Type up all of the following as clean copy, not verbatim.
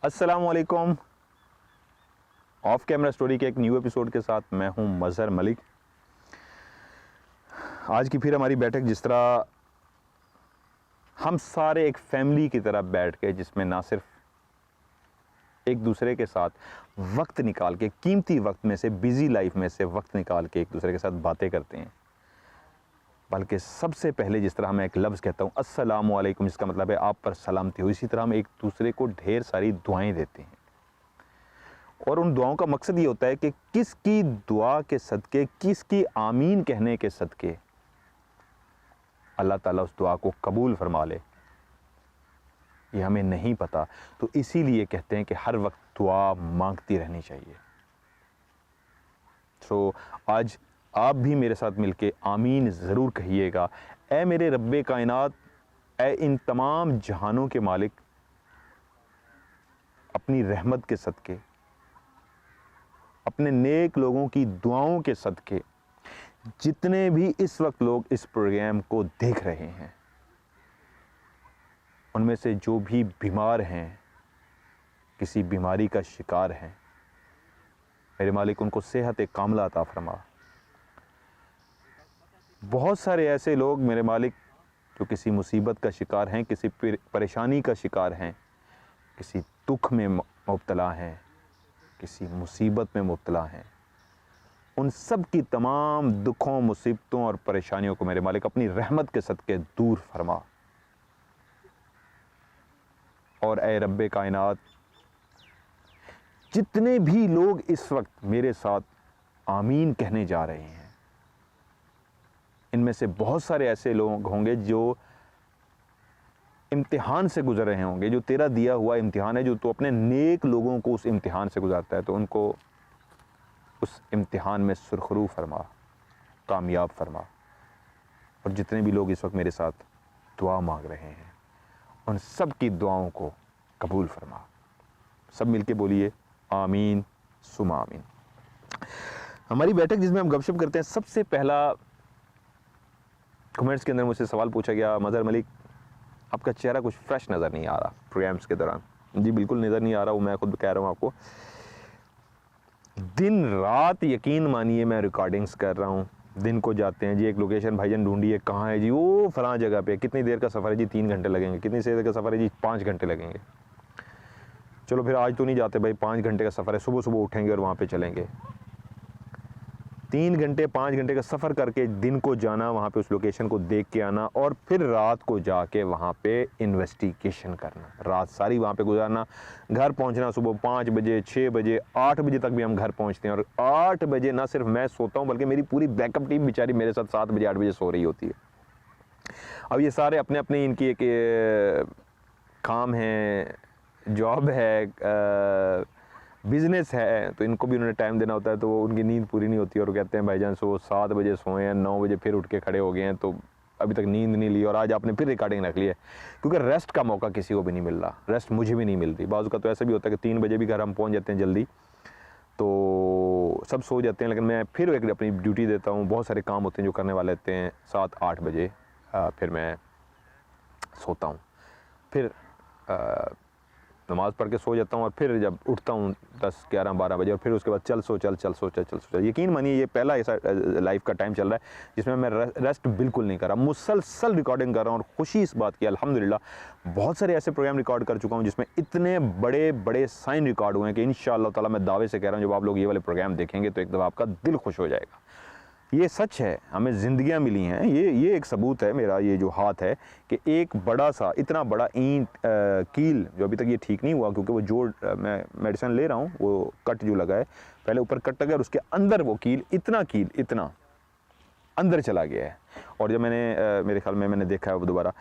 अस्सलामुअलैकुम। Of camera story के एक न्यू एपिसोड के साथ मैं हूं मज़हर मलिक। आज की फिर हमारी बैठक जिस तरह हम सारे एक फैमिली की तरह बैठ के, जिसमें ना सिर्फ एक दूसरे के साथ वक्त निकाल के, कीमती वक्त में से, बिज़ी लाइफ में से वक्त निकाल के एक दूसरे के साथ बातें करते हैं, बल्कि सबसे पहले जिस तरह मैं एक लफ्ज़ कहता हूँ अस्सलामुअलैकुम, जिसका मतलब है आप पर सलामती हो, इसी तरह हम एक दूसरे को ढेर सारी दुआएं देते हैं। और उन दुआओं का मकसद ये होता है कि किसकी दुआ के सदके, किसकी आमीन कहने के सदके अल्लाह ताला उस दुआ को कबूल फरमा ले, ये हमें नहीं पता। तो इसीलिए कहते हैं कि हर वक्त दुआ मांगती रहनी चाहिए। तो आज आप भी मेरे साथ मिलके आमीन ज़रूर कहिएगा। ऐ मेरे रब्बे कायनात, ऐ इन तमाम जहानों के मालिक, अपनी रहमत के सदके, अपने नेक लोगों की दुआओं के सदके, जितने भी इस वक्त लोग इस प्रोग्राम को देख रहे हैं, उनमें से जो भी बीमार हैं, किसी बीमारी का शिकार हैं, मेरे मालिक उनको सेहत कामिला अता फरमा। बहुत सारे ऐसे लोग मेरे मालिक जो किसी मुसीबत का शिकार हैं, किसी परेशानी का शिकार हैं, किसी दुख में मुब्तला हैं, किसी मुसीबत में मुब्तला हैं, उन सब की तमाम दुखों, मुसीबतों और परेशानियों को मेरे मालिक अपनी रहमत के सदके दूर फरमा। और ऐ रब्बे कायनात, जितने भी लोग इस वक्त मेरे साथ आमीन कहने जा रहे हैं, इनमें से बहुत सारे ऐसे लोग होंगे जो इम्तिहान से गुजर रहे होंगे, जो तेरा दिया हुआ इम्तिहान है, जो तो अपने नेक लोगों को उस इम्तिहान से गुजारता है, तो उनको उस इम्तिहान में सुरखरू फरमा, कामयाब फरमा। और जितने भी लोग इस वक्त मेरे साथ दुआ मांग रहे हैं, उन सब की दुआओं को कबूल फरमा। सब मिलके बोलिए आमीन सुमा आमीन। हमारी बैठक जिसमें हम गपशप करते हैं, सबसे पहला कमेंट्स के अंदर मुझसे सवाल पूछा गया, मज़हर मलिक आपका चेहरा कुछ फ्रेश नज़र नहीं आ रहा प्रोग्राम्स के दौरान। जी बिल्कुल नज़र नहीं आ रहा, वो मैं खुद कह रहा हूँ आपको। दिन रात यकीन मानिए मैं रिकॉर्डिंग्स कर रहा हूँ। दिन को जाते हैं जी, एक लोकेशन भाईजान ढूंढिए, कहाँ है जी, वो फलां जगह पे। कितनी देर का सफ़र है जी, 3 घंटे लगेंगे। कितनी देर का सफ़र है जी, 5 घंटे लगेंगे। चलो फिर आज तो नहीं जाते भाई, 5 घंटे का सफ़र है, सुबह सुबह उठेंगे और वहाँ पे चलेंगे। 3 घंटे 5 घंटे का सफ़र करके दिन को जाना, वहाँ पे उस लोकेशन को देख के आना, और फिर रात को जाके वहाँ पे इन्वेस्टिगेशन करना, रात सारी वहाँ पे गुजारना, घर पहुँचना सुबह 5 बजे 6 बजे 8 बजे तक भी हम घर पहुँचते हैं। और 8 बजे ना सिर्फ मैं सोता हूँ, बल्कि मेरी पूरी बैकअप टीम बेचारी मेरे साथ 7 बजे 8 बजे सो रही होती है। अब ये सारे अपने अपने इनकी एक काम है, जॉब है, बिज़नेस है, तो इनको भी उन्होंने टाइम देना होता है, तो उनकी नींद पूरी नहीं होती और कहते हैं भाईजान 7 बजे सोए हैं, 9 बजे फिर उठ के खड़े हो गए हैं, तो अभी तक नींद नहीं ली और आज आपने फिर रिकॉर्डिंग रख ली है। क्योंकि रेस्ट का मौका किसी को भी नहीं मिल रहा, रेस्ट मुझे भी नहीं मिलती। बाज़ का तो ऐसा भी होता है कि 3 बजे भी घर हम पहुंच जाते हैं जल्दी, तो सब सो जाते हैं, लेकिन मैं फिर एक अपनी ड्यूटी देता हूँ। बहुत सारे काम होते हैं जो करने वाले होते हैं, 7-8 बजे फिर मैं सोता हूँ, फिर नमाज़ पढ़ के सो जाता हूँ, और फिर जब उठता हूँ 10-11-12 बजे, और फिर उसके बाद चल सो। यकीन मानिए ये पहला ऐसा लाइफ का टाइम चल रहा है जिसमें मैं रेस्ट बिल्कुल नहीं कर रहा, मुसलसल रिकॉर्डिंग कर रहा हूँ। और खुशी इस बात की अल्हम्दुलिल्लाह, बहुत सारे ऐसे प्रोग्राम रिकॉर्ड कर चुका हूँ जिसमें इतने बड़े बड़े साइन रिकॉर्ड हुए हैं कि इंशाअल्लाह ताला मैं दावे से कह रहा हूँ, जब आप लोग ये वाले प्रोग्राम देखेंगे तो एक दफ़ा आपका दिल खुश हो जाएगा। ये सच है, हमें ज़िंदगियाँ मिली हैं, ये एक सबूत है मेरा, ये जो हाथ है, कि एक बड़ा सा इतना बड़ा ईंट कील जो अभी तक ये ठीक नहीं हुआ, क्योंकि वो जोड़ मैं मेडिसिन ले रहा हूँ, वो कट जो लगा है, पहले ऊपर कट लगा और उसके अंदर वो कील इतना अंदर चला गया है। और जब मैंने मेरे ख्याल में मैंने देखा है वो दोबारा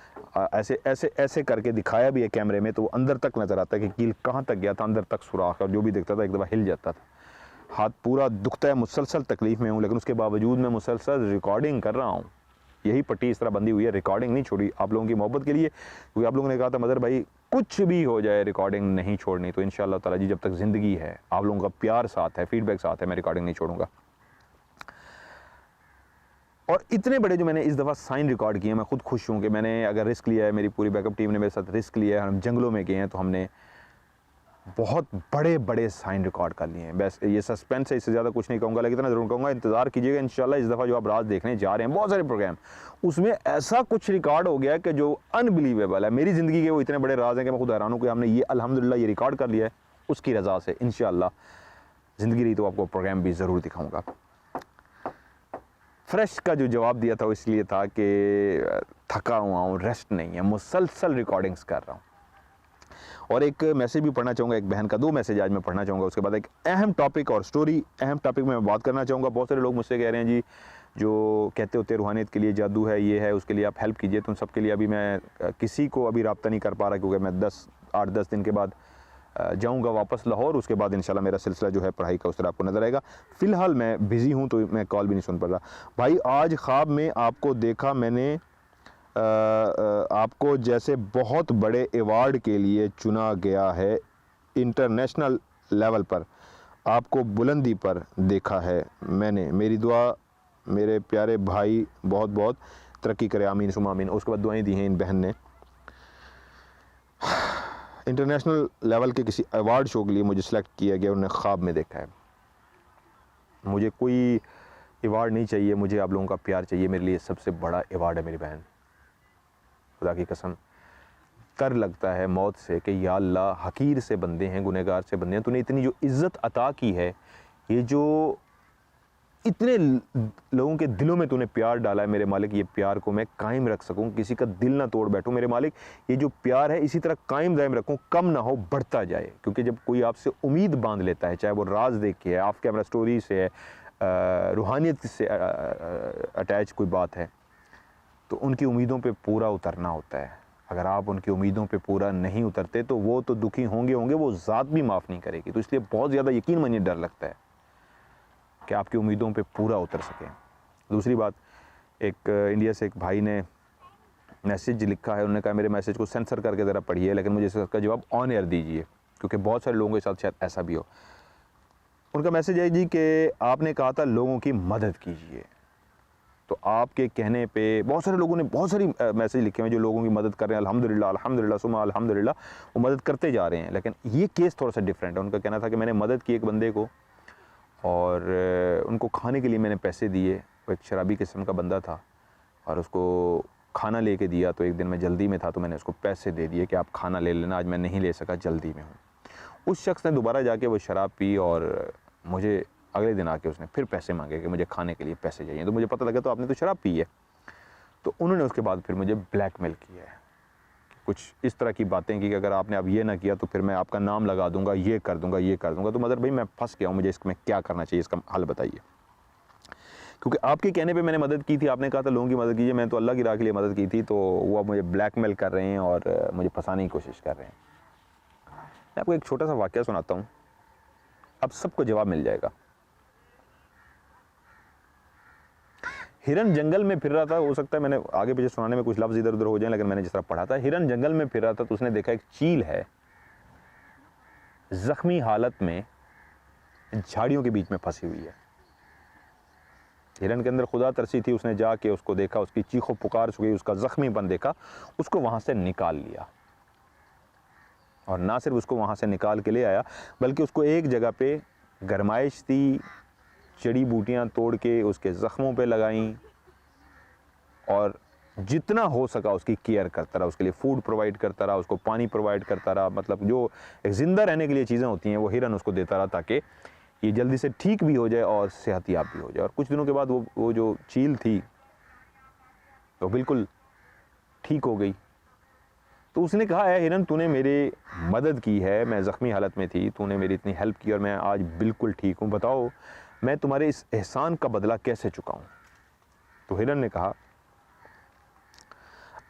ऐसे करके दिखाया भी है कैमरे में, तो वो अंदर तक नज़र आता है कि कील कहाँ तक गया था, अंदर तक सुराख, और जो भी दिखता था एक दफ़ा हिल जाता था। हाथ पूरा दुखता है, मुसलसल तकलीफ़ में हूँ, लेकिन उसके बावजूद मैं मुसलसल रिकॉर्डिंग कर रहा हूँ। यही पट्टी इस तरह बंधी हुई है, रिकॉर्डिंग नहीं छोड़ी, आप लोगों की मोहब्बत के लिए, क्योंकि आप लोगों ने कहा था मज़हर भाई कुछ भी हो जाए रिकॉर्डिंग नहीं छोड़नी। तो इंशाअल्लाह ताला जी, जब तक ज़िंदगी है, आप लोगों का प्यार साथ है, फीडबैक साथ है, मैं रिकॉर्डिंग नहीं छोड़ूंगा। और इतने बड़े जो मैंने इस दफ़ा साइन रिकॉर्ड किए, मैं खुद खुश हूँ कि मैंने अगर रिस्क लिया है, मेरी पूरी बैकअप टीम ने मेरे साथ रिस्क लिया है, हम जंगलों में गए हैं, तो हमने बहुत बड़े बड़े साइन रिकॉर्ड कर लिए हैं। बस ये सस्पेंस है, इससे ज़्यादा कुछ नहीं कहूँगा, लेकिन इतना ज़रूर कहूँगा इंतज़ार कीजिएगा इंशाल्लाह। इस दफ़ा जो आप राज देखने जा रहे हैं, बहुत सारे प्रोग्राम, उसमें ऐसा कुछ रिकॉर्ड हो गया है कि जो अनबिलीवेबल है। मेरी ज़िंदगी के वो इतने बड़े राज हैं कि मैं खुद हैरान हूँ कि हमने ये अल्हम्दुलिल्लाह ये रिकॉर्ड कर लिया है। उसकी रज़ा से इंशाल्लाह ज़िंदगी रही तो आपको प्रोग्राम भी ज़रूर दिखाऊँगा। फ्रेश का जो जवाब दिया था वो इसलिए था कि थका हुआ हूँ, रेस्ट नहीं है, मुसलसल रिकॉर्डिंग्स कर रहा हूँ। और एक मैसेज भी पढ़ना चाहूँगा एक बहन का, 2 मैसेज आज मैं पढ़ना चाहूँगा। उसके बाद एक अहम टॉपिक और स्टोरी, अहम टॉपिक में मैं बात करना चाहूँगा। बहुत सारे लोग मुझसे कह रहे हैं जी, जो कहते होते रूहानियत के लिए जादू है, ये है, उसके लिए आप हेल्प कीजिए। तो उन सबके लिए अभी मैं किसी को अभी रब्ता नहीं कर पा रहा, क्योंकि मैं 8-10 दिन के बाद जाऊँगा वापस लाहौर। उसके बाद इंशाल्लाह मेरा सिलसिला जो है पढ़ाई का उस तरह आपको नज़र आएगा। फ़िलहाल मैं बिज़ी हूँ तो मैं कॉल भी नहीं सुन पा रहा। भाई आज ख्वाब में आपको देखा मैंने, आपको जैसे बहुत अवार्ड अवार्ड के लिए चुना गया है, इंटरनेशनल लेवल पर आपको बुलंदी पर देखा है मैंने। मेरी दुआ मेरे प्यारे भाई बहुत बहुत तरक्की करे, आमीन सुमा आमीन। उसके बाद दुआएं दी हैं इन बहन ने। इंटरनेशनल लेवल के किसी अवार्ड शो के लिए मुझे सेलेक्ट किया गया, उन्होंने ख्वाब में देखा है। मुझे कोई अवार्ड नहीं चाहिए, मुझे आप लोगों का प्यार चाहिए। मेरे लिए सबसे बड़ा अवार्ड है मेरी बहन। खुदा की कसम कर लगता है मौत से कि या अल्लाह, हकीर से बंदे हैं, गुनहगार से बंदे हैं, तूने इतनी जो इज़्ज़त अता की है, ये जो इतने लोगों के दिलों में तूने प्यार डाला है मेरे मालिक, ये प्यार को मैं कायम रख सकूं, किसी का दिल ना तोड़ बैठूं मेरे मालिक। ये जो प्यार है इसी तरह कायम दायम रखूं, कम ना हो, बढ़ता जाए। क्योंकि जब कोई आपसे उम्मीद बांध लेता है, चाहे वो राज देख के है, ऑफ कैमरा स्टोरी से है, रूहानियत से अटैच कोई बात है, तो उनकी उम्मीदों पे पूरा उतरना होता है। अगर आप उनकी उम्मीदों पे पूरा नहीं उतरते तो वो तो दुखी होंगे, वो ज़ात भी माफ़ नहीं करेगी। तो इसलिए बहुत ज़्यादा यकीन मानिए डर लगता है कि आपकी उम्मीदों पे पूरा उतर सके। दूसरी बात, एक इंडिया से एक भाई ने मैसेज लिखा है, उन्होंने कहा मेरे मैसेज को सेंसर करके ज़रा पढ़िए, लेकिन मुझे इसका जवाब ऑन एयर दीजिए, क्योंकि बहुत सारे लोगों के साथ शायद ऐसा भी हो। उनका मैसेज है जी कि आपने कहा था लोगों की मदद कीजिए, तो आपके कहने पे बहुत सारे लोगों ने बहुत सारी मैसेज लिखे हैं जो लोगों की मदद कर रहे हैं। अल्हम्दुलिल्लाह अल्हम्दुलिल्लाह सुमा अल्हम्दुलिल्लाह, वो मदद करते जा रहे हैं। लेकिन ये केस थोड़ा सा डिफरेंट है। उनका कहना था कि मैंने मदद की एक बंदे को, और उनको खाने के लिए मैंने पैसे दिए। वो एक शराबी किस्म का बंदा था, और उसको खाना लेके दिया। तो एक दिन मैं जल्दी में था, तो मैंने उसको पैसे दे दिए कि आप खाना ले लेना, आज मैं नहीं ले सका, जल्दी में हूँ। उस शख्स ने दोबारा जाके वो शराब पी, और मुझे अगले दिन आके उसने फिर पैसे मांगे कि मुझे खाने के लिए पैसे चाहिए। तो मुझे पता लगा तो आपने तो शराब पी है। तो उन्होंने उसके बाद फिर मुझे ब्लैकमेल किया है, कुछ इस तरह की बातें की कि अगर आपने अब ये ना किया तो फिर मैं आपका नाम लगा दूंगा, ये कर दूंगा, ये कर दूंगा। तो मदर भाई मैं फंस गया हूँ, मुझे इसमें क्या करना चाहिए, इसका हल बताइए। क्योंकि आपके कहने पे मैंने मदद की थी, आपने कहा था लोगों की मदद कीजिए, मैं तो अल्लाह की राह के लिए मदद की थी। तो वो अब मुझे ब्लैकमेल कर रहे हैं और मुझे फंसाने की कोशिश कर रहे हैं। मैं आपको एक छोटा सा वाक़या सुनाता हूँ, अब सबको जवाब मिल जाएगा। हिरन जंगल में फिर रहा था, हो सकता है मैंने आगे पीछे सुनाने में कुछ लफ्ज़ इधर उधर हो जाए, लेकिन मैंने जिस तरह पढ़ा था, हिरन जंगल में फिर रहा था तो उसने देखा एक चील है जख्मी हालत में झाड़ियों के बीच में फंसी हुई है। हिरन के अंदर खुदा तरसी थी, उसने जाके उसको देखा, उसकी चीखों पुकार सुनी, उसका जख्मीपन देखा, उसको वहाँ से निकाल लिया। और ना सिर्फ उसको वहाँ से निकाल के ले आया, बल्कि उसको एक जगह पे गरमाइश थी, जड़ी बूटियाँ तोड़ के उसके ज़ख्मों पे लगाईं, और जितना हो सका उसकी केयर करता रहा, उसके लिए फूड प्रोवाइड करता रहा, उसको पानी प्रोवाइड करता रहा। मतलब जो एक ज़िंदा रहने के लिए चीज़ें होती हैं वो हिरन उसको देता रहा, ताकि ये जल्दी से ठीक भी हो जाए और सेहतियाब भी हो जाए। और कुछ दिनों के बाद वो जो चील थी वो बिल्कुल ठीक हो गई। तो उसने कहा है हिरन, तूने मेरी मदद की है, मैं ज़ख्मी हालत में थी, तूने मेरी इतनी हेल्प की और मैं आज बिल्कुल ठीक हूँ, बताओ मैं तुम्हारे इस एहसान का बदला कैसे चुकाऊँ। तो हिरन ने कहा,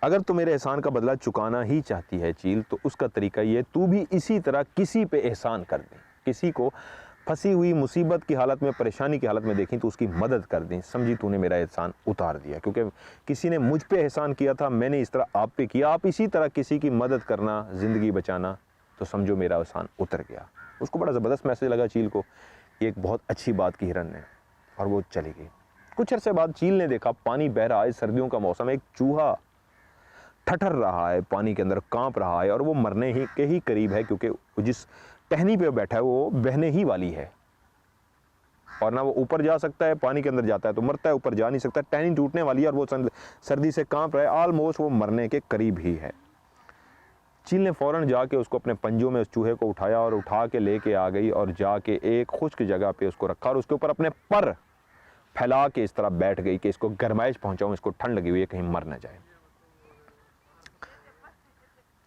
अगर तू मेरे एहसान का बदला चुकाना ही चाहती है चील, तो उसका तरीका ये, तू भी इसी तरह किसी पे एहसान कर दे, किसी को फंसी हुई मुसीबत की हालत में, परेशानी की हालत में देखी तो उसकी मदद कर दें, समझी तूने मेरा एहसान उतार दिया। क्योंकि किसी ने मुझ पे एहसान किया था, मैंने इस तरह आप पे किया, आप इसी तरह किसी की मदद करना, ज़िंदगी बचाना, तो समझो मेरा एहसान उतर गया। उसको बड़ा ज़बरदस्त मैसेज लगा चील को, एक बहुत अच्छी बात की हिरन ने, और वो चली गई। कुछ अरसे बाद चील ने देखा पानी बह रहा है, सर्दियों का मौसम है, एक चूहा ठठर रहा है पानी के अंदर, कांप रहा है, और वो मरने के ही करीब है, क्योंकि जिस टहनी पे बैठा है वो बहने ही वाली है, और ना वो ऊपर जा सकता है, पानी के अंदर जाता है तो मरता है, ऊपर जा नहीं सकता, टहनी टूटने वाली है और वो सर्दी से कांप रहा है, ऑलमोस्ट वो मरने के करीब ही है। चील ने फ़ौरन जाके उसको अपने पंजों में उस चूहे को उठाया और उठा के लेके आ गई और जाके एक खुश्क जगह पे उसको रखा और उसके ऊपर अपने पर फैला के इस तरह बैठ गई कि इसको गरमाइश पहुंचाऊं, इसको ठंड लगी हुई है, कहीं मर ना जाए।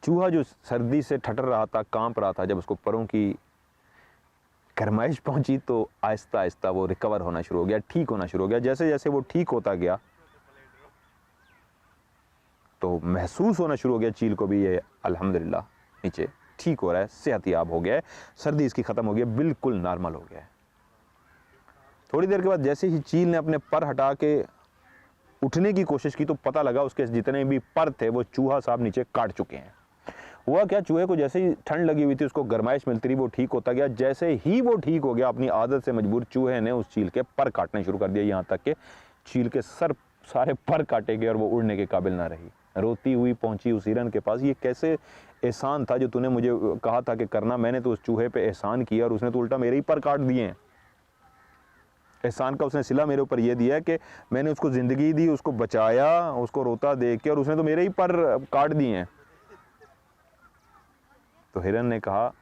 चूहा जो सर्दी से ठटर रहा था, कांप रहा था, जब उसको परों की गरमाइश पहुंची तो आहिस्ता आहिस्ता वो रिकवर होना शुरू हो गया, ठीक होना शुरू हो गया। जैसे जैसे वो ठीक होता गया तो महसूस होना शुरू हो गया चील को भी, ये अल्हम्दुलिल्लाह नीचे ठीक हो रहा है, सेहतयाब हो गया है, सर्दी इसकी ख़त्म हो गई है, बिल्कुल नॉर्मल हो गया है। थोड़ी देर के बाद जैसे ही चील ने अपने पर हटा के उठने की कोशिश की तो पता लगा उसके जितने भी पर थे वो चूहा साहब नीचे काट चुके हैं। हुआ क्या, चूहे को जैसे ही ठंड लगी हुई थी, उसको गरमाइश मिलती रही, वो ठीक होता गया। जैसे ही वो ठीक हो गया, अपनी आदत से मजबूर चूहे ने उस चील के पर काटने शुरू कर दिया, यहाँ तक कि चील के सारे पर काटे गए और वो उड़ने के काबिल ना रही। रोती हुई पहुंची उस हिरन के पास, ये कैसे एहसान था जो तूने मुझे कहा था कि करना, मैंने तो उस चूहे पे एहसान किया और उसने तो उल्टा मेरे ही पर काट दिए हैं। एहसान का उसने सिला मेरे ऊपर ये दिया है कि मैंने उसको ज़िंदगी दी, उसको बचाया, उसको रोता देख के, और उसने तो मेरे ही पर काट दिए हैं। तो हिरन ने कहा,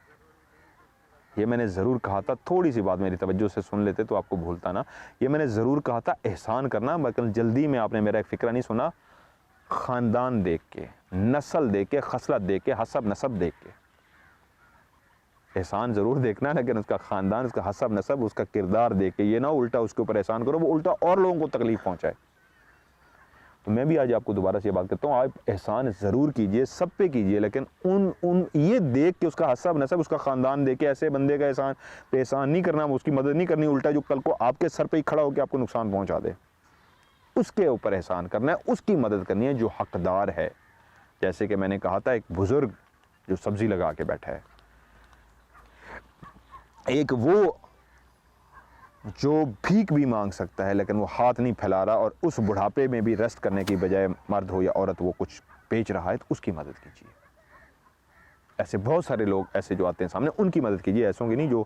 ये मैंने ज़रूर कहा था, थोड़ी सी बात मेरी तवज्जो से सुन लेते तो आपको भूलता ना, ये मैंने ज़रूर कहा था एहसान करना, मगर जल्दी में आपने मेरा एक फ़िक्रा नहीं सुना। ख़ानदान देख के, नस्ल देख के, खसलत देख के, हसब नसब देख के एहसान ज़रूर देखना, लेकिन उसका ख़ानदान, उसका हसब नसब, उसका किरदार देख के, ये ना उल्टा उसके ऊपर एहसान करो वो उल्टा और लोगों को तकलीफ़ पहुँचाए। तो मैं भी आज आपको दोबारा से ये बात करता हूँ, आप एहसान ज़रूर कीजिए, सब पे कीजिए, लेकिन ये देख के, उसका हसब नसब, उसका ख़ानदान देख के ऐसे बंदे का एहसान नहीं करना, उसकी मदद नहीं करनी, उल्टा जो कल को आपके सर पे ही खड़ा होकर आपको नुकसान पहुँचा दे, उसके ऊपर एहसान करना है, उसकी मदद करनी है जो हकदार है। जैसे कि मैंने कहा था, एक बुज़ुर्ग जो सब्ज़ी लगा के बैठा है, एक वो जो भीख भी मांग सकता है लेकिन वो हाथ नहीं फैला रहा, और उस बुढ़ापे में भी रेस्ट करने की बजाय मर्द हो या औरत वो कुछ बेच रहा है, तो उसकी मदद कीजिए। ऐसे बहुत सारे लोग ऐसे जो आते हैं सामने, उनकी मदद कीजिए। ऐसों की नहीं जो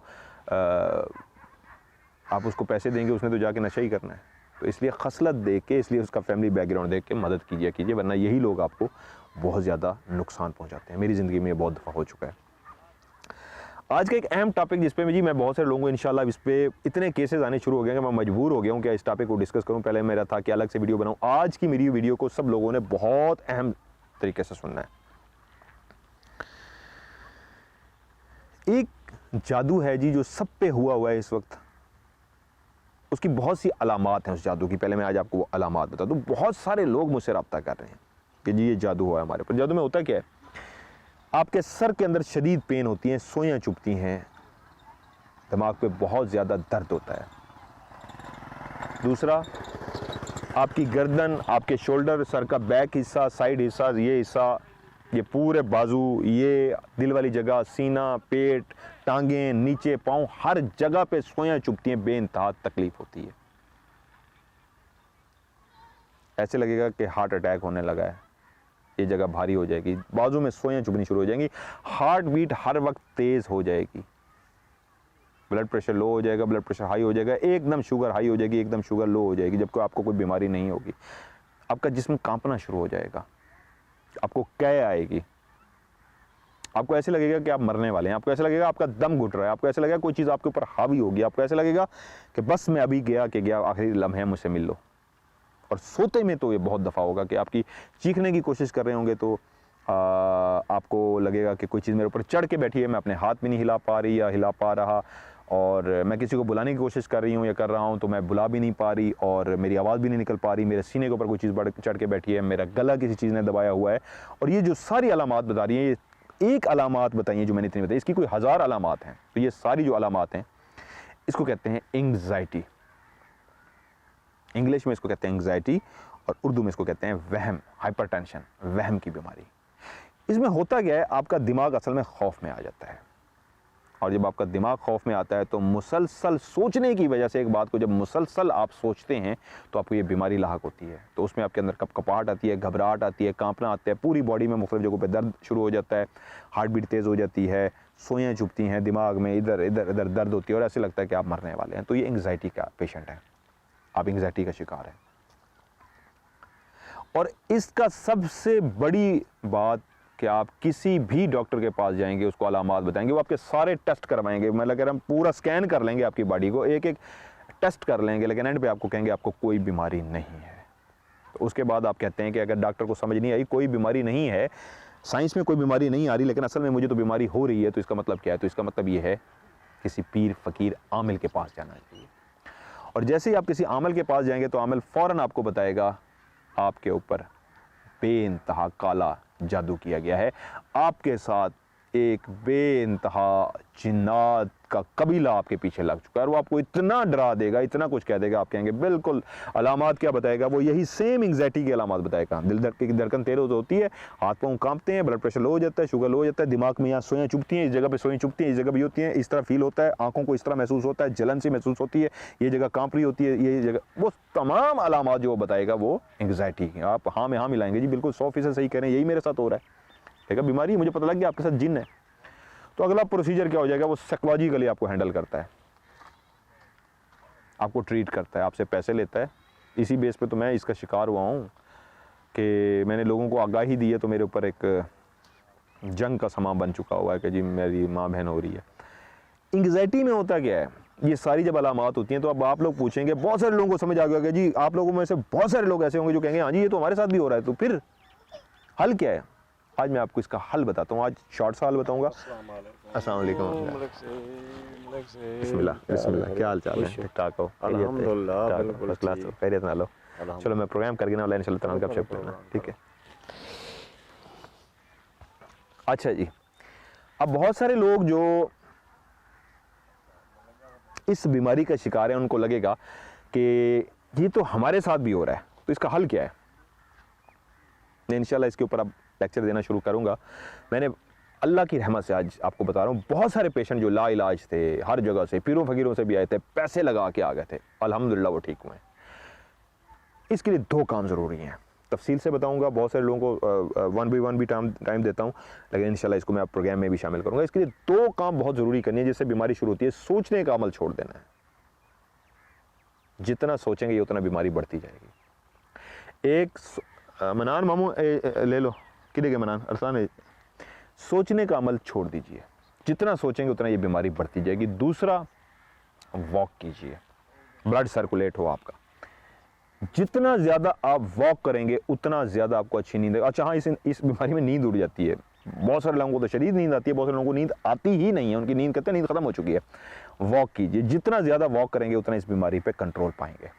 आप उसको पैसे देंगे, उसने तो जाके नशा ही करना है। तो इसलिए खसलत देख के, इसलिए उसका फैमिली बैकग्राउंड देख के मदद कीजिए, वरना यही लोग आपको बहुत ज़्यादा नुकसान पहुँचाते हैं। मेरी ज़िंदगी में ये बहुत दफ़ा हो चुका है। आज का एक अहम टॉपिक जिस पे मैं बहुत सारे लोगों को इंशाल्लाह इस पे इतने केसेस आने शुरू हो गए कि मैं मजबूर हो गया हूँ कि इस टॉपिक को डिस्कस करूँ। पहले मेरा था कि अलग से वीडियो बनाऊँ, आज की मेरी वीडियो को सब लोगों ने बहुत अहम तरीके से सुनना है। एक जादू है जी जो सब पे हुआ है इस वक्त, उसकी बहुत सी अलामात हैं उस जादू की। पहले मैं आज आपको वो अलामात बता दूँ। बहुत सारे लोग मुझसे रब्ता कर रहे हैं कि जी ये जादू हुआ है हमारे ऊपर। जादू में होता क्या है, आपके सर के अंदर शदीद पेन होती हैं, सोयां चुभती हैं, दिमाग पे बहुत ज़्यादा दर्द होता है। दूसरा, आपकी गर्दन, आपके शोल्डर, सर का बैक हिस्सा, साइड हिस्सा, ये हिस्सा, ये पूरे बाजू, ये दिल वाली जगह, सीना, पेट, टांगें, नीचे पाँव, हर जगह पे सोयां चुभती हैं, बेइंतहा तकलीफ होती है। ऐसे लगेगा कि हार्ट अटैक होने लगा है, ये जगह भारी हो जाएगी, बाजू में सोयां चुभनी शुरू हो जाएंगी, हार्ट बीट हर वक्त तेज़ हो जाएगी, ब्लड प्रेशर लो हो जाएगा, ब्लड प्रेशर हाई हो जाएगा, एकदम शुगर हाई हो जाएगी, एकदम शुगर लो हो जाएगी, जबकि आपको कोई बीमारी नहीं होगी। आपका जिस्म कांपना शुरू हो जाएगा, आपको कै आएगी, आपको ऐसे लगेगा कि आप मरने वाले हैं, आपको ऐसे लगेगा आपका दम घुट रहा है, आपको ऐसे लगेगा कोई चीज़ आपके ऊपर हावी होगी, आपको ऐसे लगेगा कि बस मैं अभी गया आखिरी लम्हे मुझसे मिल लो। और सोते में तो ये बहुत दफ़ा होगा कि आपकी चीखने की कोशिश कर रहे होंगे तो आपको लगेगा कि कोई चीज़ मेरे ऊपर चढ़ के बैठी है, मैं अपने हाथ भी नहीं हिला पा रही या हिला पा रहा, और मैं किसी को बुलाने की कोशिश कर रही हूँ या कर रहा हूँ तो मैं बुला भी नहीं पा रही, और मेरी आवाज़ भी नहीं निकल पा रही, मेरे सीने के ऊपर कोई चीज़ चढ़ के बैठी है, मेरा गला किसी चीज़ ने दबाया हुआ है। और ये जो सारी अलामात बता रही हैं, ये एक अलामात बताइए जो मैंने इतनी बताई, इसकी कोई हज़ार अलामात हैं। तो ये सारी जो अलामात हैं, इसको कहते हैं एंग्जाइटी। इंग्लिश में इसको कहते हैं एंग्जाइटी, और उर्दू में इसको कहते हैं वहम, हाइपरटेंशन, वहम की बीमारी। इसमें होता क्या है, आपका दिमाग असल में खौफ में आ जाता है, और जब आपका दिमाग खौफ में आता है तो मुसलसल सोचने की वजह से एक बात को जब मुसलसल आप सोचते हैं तो आपको ये बीमारी लाहक होती है। तो उसमें आपके अंदर कपकपाहट आती है, घबराहट आती है, कांपना आता है, पूरी बॉडी में मुख्तलिफ जगहों पे दर्द शुरू हो जाता है, हार्ट बीट तेज़ हो जाती है, सोयां चुभती हैं, दिमाग में इधर इधर इधर दर्द होती है और ऐसे लगता है कि आप मरने वाले हैं, तो ये एंग्जाइटी का पेशेंट है, आप एंग्जाइटी का शिकार हैं। और इसका सबसे बड़ी बात कि आप किसी भी डॉक्टर के पास जाएंगे, उसको अलामात बताएंगे, वो आपके सारे टेस्ट करवाएंगे, मतलब अगर हम पूरा स्कैन कर लेंगे आपकी बॉडी को, एक एक टेस्ट कर लेंगे, लेकिन एंड पे आपको कहेंगे आपको कोई बीमारी नहीं है। तो उसके बाद आप कहते हैं कि अगर डॉक्टर को समझ नहीं आई कोई बीमारी नहीं है, साइंस में कोई बीमारी नहीं आ रही, लेकिन असल में मुझे तो बीमारी हो रही है, तो इसका मतलब क्या है? तो इसका मतलब ये है किसी पीर फकीर आमिल के पास जाना चाहिए। और जैसे ही आप किसी आमिल के पास जाएंगे तो आमिल फ़ौरन आपको बताएगा आपके ऊपर बेइंतहा काला जादू किया गया है, आपके साथ एक बेइंतहा जिन्नात का कबीला आपके पीछे लग चुका है, और वो आपको इतना डरा देगा, इतना कुछ कह देगा, आप कहेंगे बिल्कुल। अलामात क्या बताएगा? वो यही सेम एंग्जाइटी की अलामात बताएगा। दिल की धड़कन तेज होती है, हाथ पाँव कांपते हैं, ब्लड प्रेशर लो हो जाता है, शुगर लो हो जाता है, दिमाग में यहाँ सोयां चुभती हैं, इस जगह पे सोयां चुभती हैं, इस जगह भी होती हैं, इस तरह फील होता है, आंखों को इस तरह महसूस होता है, जलन सी महसूस होती है, ये जगह कांप रही होती है, ये जगह, वो तमाम अलामात जो बताएगा वो एंग्जाइटी की। आप हाँ में हाँ मिलाएंगे, जी बिल्कुल 100% सही कह रहे हैं, यही मेरे साथ हो रहा है, ठीक है, बीमारी मुझे पता लग गया आपके साथ जिन है। तो अगला प्रोसीजर क्या हो जाएगा? वो साइकोलॉजिकली आपको हैंडल करता है, आपको ट्रीट करता है, आपसे पैसे लेता है। इसी बेस पे तो मैं इसका शिकार हुआ हूँ कि मैंने लोगों को आगाही दी है, तो मेरे ऊपर एक जंग का समा बन चुका हुआ है कि जी मेरी माँ बहन हो रही है। एंग्जाइटी में होता क्या है? ये सारी जब अलामात होती हैं तो अब आप लोग पूछेंगे, बहुत सारे लोगों को समझ आ गया कि जी आप लोगों में से बहुत सारे लोग ऐसे होंगे जो कहेंगे हाँ जी ये तो हमारे साथ भी हो रहा है, तो फिर हल क्या है? आज मैं आपको इसका हल बताता हूँ। आज शॉर्ट सा हल बताऊंगा। अस्सलाम वालेकुम। बिस्मिल्लाह बिस्मिल्लाह, क्या हाल चाल है? ठीक ठाक हो? अल्हम्दुलिल्लाह, बिल्कुल क्लास हो, खैरियत ना लो। चलो मैं प्रोग्राम करके ना इंशाल्लाह तआला का शेप लेना, ठीक है। अच्छा जी, अब बहुत सारे लोग जो इस बीमारी का शिकार है उनको लगेगा कि ये तो हमारे साथ भी हो रहा है, तो इसका हल क्या है? मैं इंशाल्लाह इसके ऊपर अब लेक्चर देना शुरू करूंगा। मैंने अल्लाह की रहमत से आज आपको बता रहा हूँ, बहुत सारे पेशेंट जो लाइलाज थे, हर जगह से पीरों फकीरों से भी आए थे, पैसे लगा के आ गए थे, अल्हम्दुलिल्लाह वो ठीक हुए हैं। इसके लिए 2 काम ज़रूरी हैं, तफसील से बताऊंगा। बहुत सारे लोगों को 1 भी टाइम देता हूँ, लेकिन इंशाल्लाह इसको मैं आप प्रोग्राम में भी शामिल करूँगा। इसके लिए 2 काम बहुत ज़रूरी करनी है जिससे बीमारी शुरू होती है। सोचने का अमल छोड़ देना है, जितना सोचेंगे उतना बीमारी बढ़ती जाएगी। एक मनान मामू ले लो, किधर के मनान अरसान, सोचने का अमल छोड़ दीजिए, जितना सोचेंगे उतना ये बीमारी बढ़ती जाएगी। दूसरा, वॉक कीजिए, ब्लड सर्कुलेट हो आपका। जितना ज़्यादा आप वॉक करेंगे उतना ज़्यादा आपको अच्छी नींद है। अच्छा हाँ, इस बीमारी में नींद उड़ जाती है, बहुत सारे लोगों को तो शदीद नींद आती है, बहुत सारे लोगों को नींद आती ही नहीं है, उनकी नींद कहते हैं नींद खत्म हो चुकी है। वॉक कीजिए, जितना ज़्यादा वॉक करेंगे उतना इस बीमारी पे कंट्रोल पाएंगे।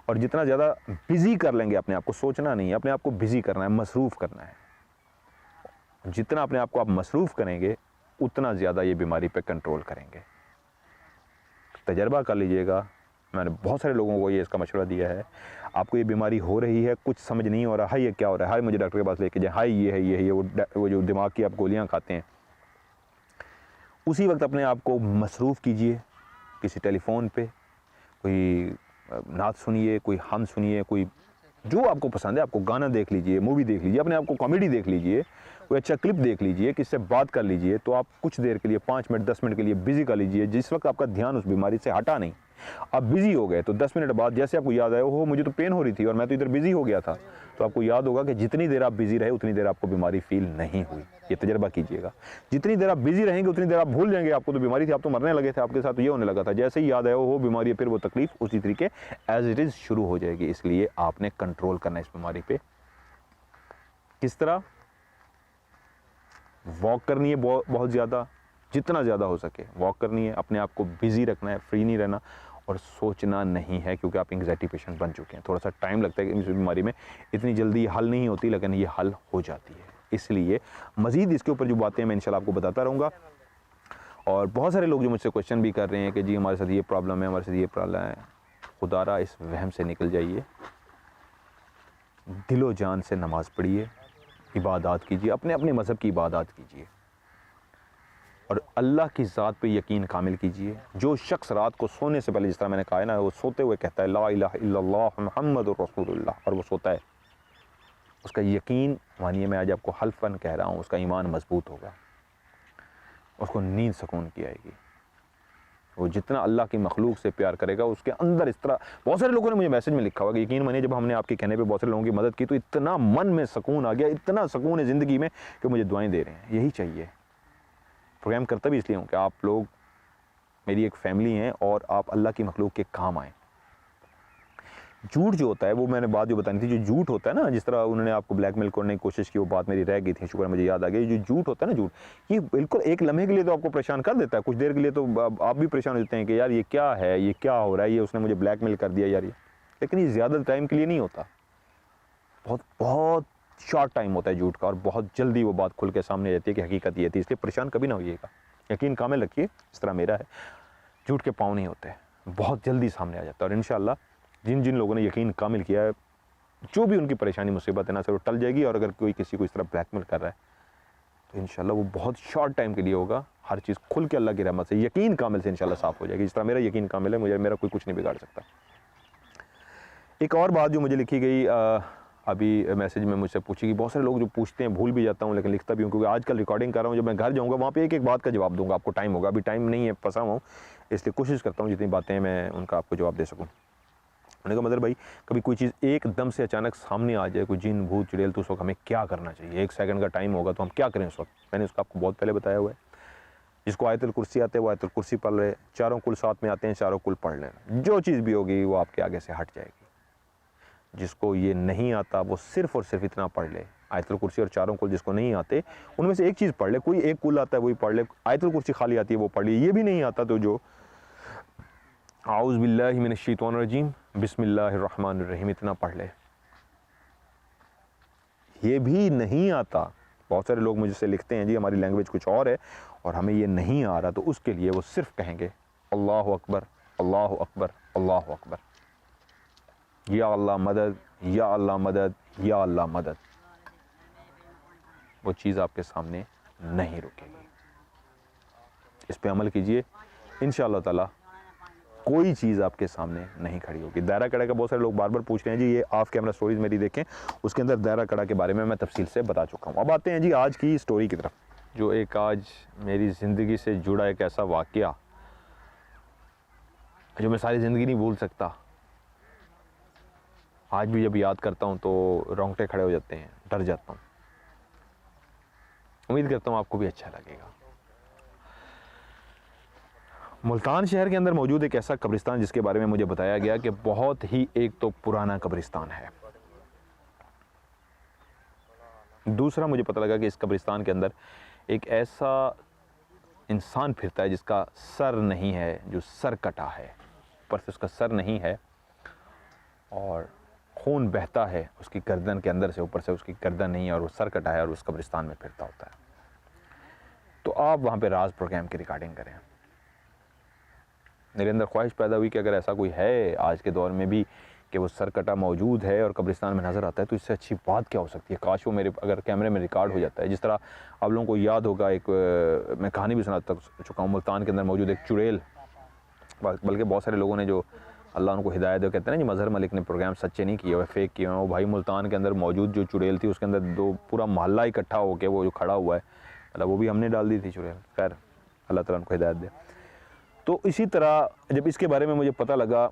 और जितना ज़्यादा बिजी कर लेंगे अपने आप को, सोचना नहीं है, अपने आप को बिजी करना है, मसरूफ़ करना है। जितना अपने आप को आप मसरूफ़ करेंगे उतना ज़्यादा ये बीमारी पे कंट्रोल करेंगे। तजर्बा कर लीजिएगा, मैंने बहुत सारे लोगों को ये इसका मशवरा दिया है। आपको ये बीमारी हो रही है, कुछ समझ नहीं हो रहा, हाय ये क्या हो रहा है, हाय मुझे डॉक्टर के पास लेके जाए, हाय ये है ये है, वो जो दिमाग की आप गोलियां खाते हैं, उसी वक्त अपने आप को मसरूफ़ कीजिए। किसी टेलीफोन पे कोई नात सुनिए, कोई हम सुनिए, कोई जो आपको पसंद है, आपको गाना देख लीजिए, मूवी देख लीजिए, अपने आप को कॉमेडी देख लीजिए, कोई अच्छा क्लिप देख लीजिए, किससे बात कर लीजिए। तो आप कुछ देर के लिए 5 मिनट 10 मिनट के लिए बिजी कर लीजिए। जिस वक्त आपका ध्यान उस बीमारी से हटा नहीं, आप बिजी हो गए, तो 10 मिनट बाद जैसे आपको याद आया, ओहो मुझे तो पेन हो रही थी और मैं तो इधर बिजी हो गया था, तो आपको याद होगा कि जितनी देर आप बिजी रहे उतनी देर आपको बीमारी फील नहीं हुई। ये तजर्बा कीजिएगा। जितनी देर आप बिजी रहेंगे उतनी देर आप भूल जाएंगे आपको तो बीमारी थी, आप तो मरने लगे थे, आपके साथ ये होने लगा था। जैसे ही याद आया हो बीमारी, फिर वो तकलीफ उसी तरीके एज इट इज़ शुरू हो जाएगी। इसलिए आपने कंट्रोल करना है इस बीमारी पे। किस तरह? वॉक करनी है बहुत ज़्यादा, जितना ज़्यादा हो सके वॉक करनी है, अपने आप को बिजी रखना है, फ्री नहीं रहना, और सोचना नहीं है, क्योंकि आप एंग्जाइटी पेशेंट बन चुके हैं। थोड़ा सा टाइम लगता है कि इस बीमारी में इतनी जल्दी हल नहीं होती, लेकिन ये हल हो जाती है। इसलिए मज़ीद इसके ऊपर जो बातें मैं इंशाल्लाह आपको बताता रहूँगा। और बहुत सारे लोग जो मुझसे क्वेश्चन भी कर रहे हैं कि जी हमारे साथ ये प्रॉब्लम है, हमारे साथ ये प्रॉब्लम है, खुदारा इस वहम से निकल जाइए, दिलो जान से नमाज़ पढ़िए, इबादत कीजिए, अपने अपने मज़हब की इबादत कीजिए, और अल्लाह की ज़ात पे यकीन कामिल कीजिए। जो शख्स रात को सोने से पहले, जिस तरह मैंने कहा है ना, वो सोते हुए कहता है ला इलाहा इल्लल्लाह मुहम्मदुर रसूलुल्लाह, और वो सोता है, उसका यकीन मानिए, मैं आज आपको हल्फन कह रहा हूँ, उसका ईमान मजबूत होगा। उसको नींद सुकून की आएगी। वो जितना अल्लाह की मखलूक से प्यार करेगा उसके अंदर इस तरह, बहुत सारे लोगों ने मुझे मैसेज में लिखा हुआ कि यकीन मानिए जब हमने आपके कहने पे बहुत सारे लोगों की मदद की तो इतना मन में सुकून आ गया, इतना सुकून है ज़िंदगी में कि मुझे दुआएं दे रहे हैं। यही चाहिए। प्रोग्राम करता भी इसलिए हूँ कि आप लोग मेरी एक फैमिली हैं और आप अल्लाह की मखलूक के काम आएँ। झूठ जो होता है, वो मैंने बात जो बतानी थी, जो झूठ होता है ना, जिस तरह उन्होंने आपको ब्लैकमेल करने की कोशिश की, वो बात मेरी रह गई थी, शुक्र मुझे याद आ गई। जो झूठ होता है ना, झूठ ये बिल्कुल एक लम्हे के लिए तो आपको परेशान कर देता है, कुछ देर के लिए तो आप भी परेशान हो जाते हैं कि यार ये क्या है, ये क्या हो रहा है, ये उसने मुझे ब्लैकमेल कर दिया यार ये। लेकिन ये ज़्यादा टाइम के लिए नहीं होता, बहुत बहुत शॉर्ट टाइम होता है झूठ का, और बहुत जल्दी वो बात खुल के सामने आ जाती है कि हकीकत ये थी। इसलिए परेशान कभी ना होइएगा, यकीन कामिल रखिए, इस तरह मेरा है, झूठ के पाँव नहीं होते, बहुत जल्दी सामने आ जाता है। और इंशाअल्लाह जिन जिन लोगों ने यकीन कामिल किया है, जो भी उनकी परेशानी मुसीबत है ना सर, वो टल जाएगी। और अगर कोई किसी को इस तरह ब्लैकमेल कर रहा है तो इंशाल्लाह वो बहुत शॉर्ट टाइम के लिए होगा, हर चीज़ खुल के अल्लाह की रहमत से यकीन कामिल से इंशाल्लाह साफ़ हो जाएगी। जिस तरह मेरा यकीन कामिल है, मुझे मेरा कोई कुछ नहीं बिगाड़ सकता। एक और बात जो मुझे लिखी गई अभी मैसेज में मुझसे पूछी कि बहुत सारे लोग जो पूछते हैं, भूल भी जाता हूँ लेकिन लिखता भी हूँ, क्योंकि आजकल रिकॉर्डिंग कर रहा हूँ, जब मैं घर जाऊँगा वहाँ पे एक एक बात का जवाब दूँगा। आपको टाइम होगा, अभी टाइम नहीं है, फंसा हुआ हूँ, इसलिए कोशिश करता हूँ जितनी बातें मैं उनका आपको जवाब दे सकूँ। मैंने कहा मदर भाई, कभी कोई चीज़ एकदम से अचानक सामने आ जाए, कोई जिन भूत चुड़ैल, तो उस वक्त हमें क्या करना चाहिए? 1 सेकंड का टाइम होगा तो हम क्या करें उस वक्त? मैंने उसका आपको बहुत पहले बताया हुआ है। जिसको आयतुल कुर्सी आते हैं वो आयतुल कुर्सी पढ़ ले, चारों कुल साथ में आते हैं, चारों कुल पढ़ लें, जो चीज़ भी होगी वो आपके आगे से हट जाएगी। जिसको ये नहीं आता वो सिर्फ़ और सिर्फ इतना पढ़ ले, आयतुल कुर्सी और चारों कुल जिसको नहीं आते उनमें से एक चीज़ पढ़ ले। कोई एक कुल आता है वही पढ़ ले, आयतुल कुर्सी खाली आती है वो पढ़ ले, ये भी नहीं आता तो जो आऊज़ बिल्लाहि मिनश शैतानिर रजीम बिस्मिल्लाहिर रहमानिर रहीम इतना पढ़ ले। ये भी नहीं आता, बहुत सारे लोग मुझसे लिखते हैं जी हमारी लैंग्वेज कुछ और है और हमें ये नहीं आ रहा, तो उसके लिए वो सिर्फ कहेंगे अल्लाहु अकबर, अल्लाहु अकबर, अल्लाहु अकबर, या अल्लाह मदद, या अल्लाह मदद, या अल्लाह मदद। वो चीज़ आपके सामने नहीं रुकेगी। इस पे अमल कीजिए, इंशाअल्लाह ताला कोई चीज़ आपके सामने नहीं खड़ी होगी। दायरा कड़ा का बहुत सारे लोग बार बार पूछ रहे हैं जी, ये ऑफ कैमरा स्टोरीज मेरी देखें, उसके अंदर दायरा कड़ा के बारे में मैं तफसील से बता चुका हूँ। अब आते हैं जी आज की स्टोरी की तरफ, जो एक आज मेरी ज़िंदगी से जुड़ा एक ऐसा वाक़या जो मैं सारी ज़िंदगी नहीं भूल सकता। आज भी जब याद करता हूँ तो रोंगटे खड़े हो जाते हैं, डर जाता हूँ। उम्मीद करता हूँ आपको भी अच्छा लगेगा। मुल्तान शहर के अंदर मौजूद एक ऐसा कब्रिस्तान जिसके बारे में मुझे बताया गया कि बहुत ही एक तो पुराना कब्रिस्तान है, दूसरा मुझे पता लगा कि इस कब्रिस्तान के अंदर एक ऐसा इंसान फिरता है जिसका सर नहीं है, जो सर कटा है, ऊपर से उसका सर नहीं है और खून बहता है उसकी गर्दन के अंदर से, ऊपर से उसकी गर्दन नहीं है और वो सर कटा है और उस कब्रिस्तान में फिरता होता है। तो आप वहाँ पे राज प्रोग्राम की रिकॉर्डिंग करें। मेरे अंदर ख्वाहिश पैदा हुई कि अगर ऐसा कोई है आज के दौर में भी कि वो सर कटा मौजूद है और कब्रिस्तान में नज़र आता है, तो इससे अच्छी बात क्या हो सकती है। काश वो मेरे अगर कैमरे में रिकॉर्ड हो जाता है। जिस तरह आप लोगों को याद होगा, एक मैं कहानी भी सुना चुका हूँ, मुल्तान के अंदर मौजूद एक चुड़ैल, बल्कि बहुत सारे लोगों ने जो अल्लाह उनको हिदायत दे, कहते हैं ना जी मज़हर मलिक ने प्रोग्राम सच्चे नहीं किए हुए, फेक किए हुए। वो भाई मुल्तान के अंदर मौजूद जो चुड़ैल थी उसके अंदर दो पूरा मोहल्ला इकट्ठा होकर वो जो खड़ा हुआ है, मतलब वो भी हमने डाल दी थी चुड़ैल। खैर अल्लाह ताला उनको हिदायत दे। तो इसी तरह जब इसके बारे में मुझे पता लगा,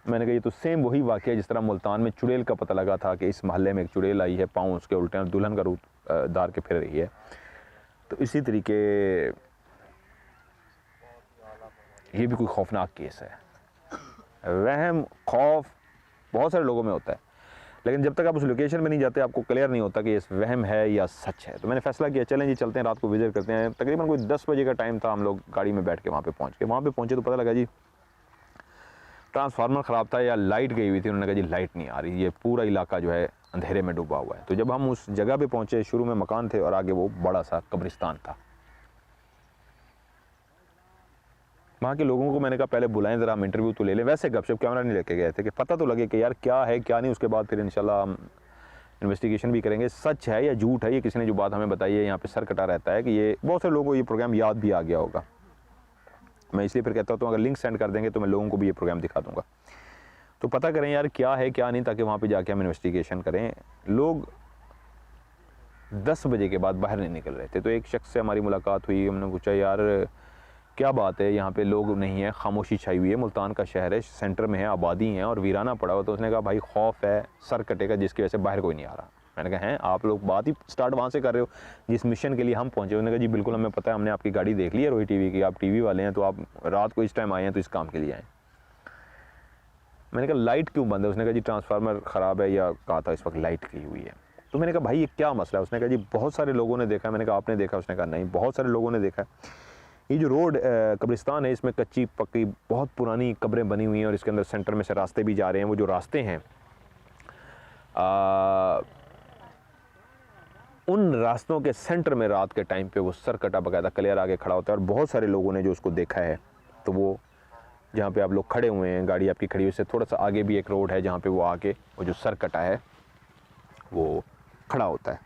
मैंने कहा ये तो सेम वही वाक़या जिस तरह मुल्तान में चुड़ैल का पता लगा था कि इस मोहल्ले में एक चुड़ैल आई है, पाँव उसके उल्टे हैं, दुल्हन का रूप दार के फिर रही है। तो इसी तरीके ये भी कोई खौफनाक केस है। वहम खौफ बहुत सारे लोगों में होता है, लेकिन जब तक आप उस लोकेशन में नहीं जाते आपको क्लियर नहीं होता कि ये वहम है या सच है। तो मैंने फैसला किया चलें जी चलते हैं, रात को विजिट करते हैं। तकरीबन कोई 10 बजे का टाइम था, हम लोग गाड़ी में बैठ के वहाँ पे पहुँच गए। वहाँ पे पहुँचे तो पता लगा जी ट्रांसफार्मर ख़राब था या लाइट गई हुई थी। उन्होंने कहा जी लाइट नहीं आ रही, ये पूरा इलाका जो है अंधेरे में डूबा हुआ है। तो जब हम उस जगह पे पहुँचे, शुरू में मकान थे और आगे वो बड़ा सा कब्रिस्तान था। वहाँ के लोगों को मैंने कहा पहले बुलाएं ज़रा, हम इंटरव्यू तो ले लें। वैसे गपशप कैमरा नहीं लेके गए थे कि पता तो लगे कि यार क्या है क्या नहीं। उसके बाद फिर इंशाल्लाह हम इन्वेस्टिगेशन भी करेंगे, सच है या झूठ है, ये किसी ने जो बात हमें बताई है यहाँ पे सर कटा रहता है, कि ये बहुत सारे लोगों को ये प्रोग्राम याद भी आ गया होगा। मैं इसलिए फिर कहता हूँ तो अगर लिंक सेंड कर देंगे तो मैं लोगों को भी ये प्रोग्राम दिखा दूँगा। तो पता करें यार क्या है क्या नहीं, ताकि वहाँ पर जाके हम इन्वेस्टिगेशन करें। लोग 10 बजे के बाद बाहर नहीं निकल रहे थे। तो एक शख्स से हमारी मुलाकात हुई, हमने पूछा यार क्या बात है, यहाँ पे लोग नहीं है, खामोशी छाई हुई है, मुल्तान का शहर है, सेंटर में है, आबादी है और वीराना पड़ा हुआ। तो उसने कहा भाई खौफ है, सर कटेगा, जिसकी वजह से बाहर कोई नहीं आ रहा। मैंने कहा हैं, आप लोग बात ही स्टार्ट वहाँ से कर रहे हो जिस मिशन के लिए हम पहुँचे। उन्होंने कहा जी बिल्कुल हमें पता है, हमने आपकी गाड़ी देख ली है रोई टीवी की, आप टीवी वाले हैं, तो आप रात को इस टाइम आए हैं तो इस काम के लिए आए। मैंने कहा लाइट क्यों बंद है? उसने कहा जी ट्रांसफार्मर ख़राब है, या कहा था इस वक्त लाइट की हुई है। तो मैंने कहा भाई ये क्या मसला है? उसने कहा जी बहुत सारे लोगों ने देखा है। मैंने कहा आपने देखा? उसने कहा नहीं, बहुत सारे लोगों ने देखा है। ये जो रोड कब्रिस्तान है, इसमें कच्ची पक्की बहुत पुरानी कब्रें बनी हुई हैं और इसके अंदर सेंटर में से रास्ते भी जा रहे हैं। वो जो रास्ते हैं उन रास्तों के सेंटर में रात के टाइम पे वो सर कटा बकायदा क्लियर आगे खड़ा होता है। और बहुत सारे लोगों ने जो उसको देखा है, तो वो जहाँ पे आप लोग खड़े हुए हैं, गाड़ी आपकी खड़ी हुई, उससे थोड़ा सा आगे भी एक रोड है जहाँ पे वो आके वो जो सर कटा है वो खड़ा होता है।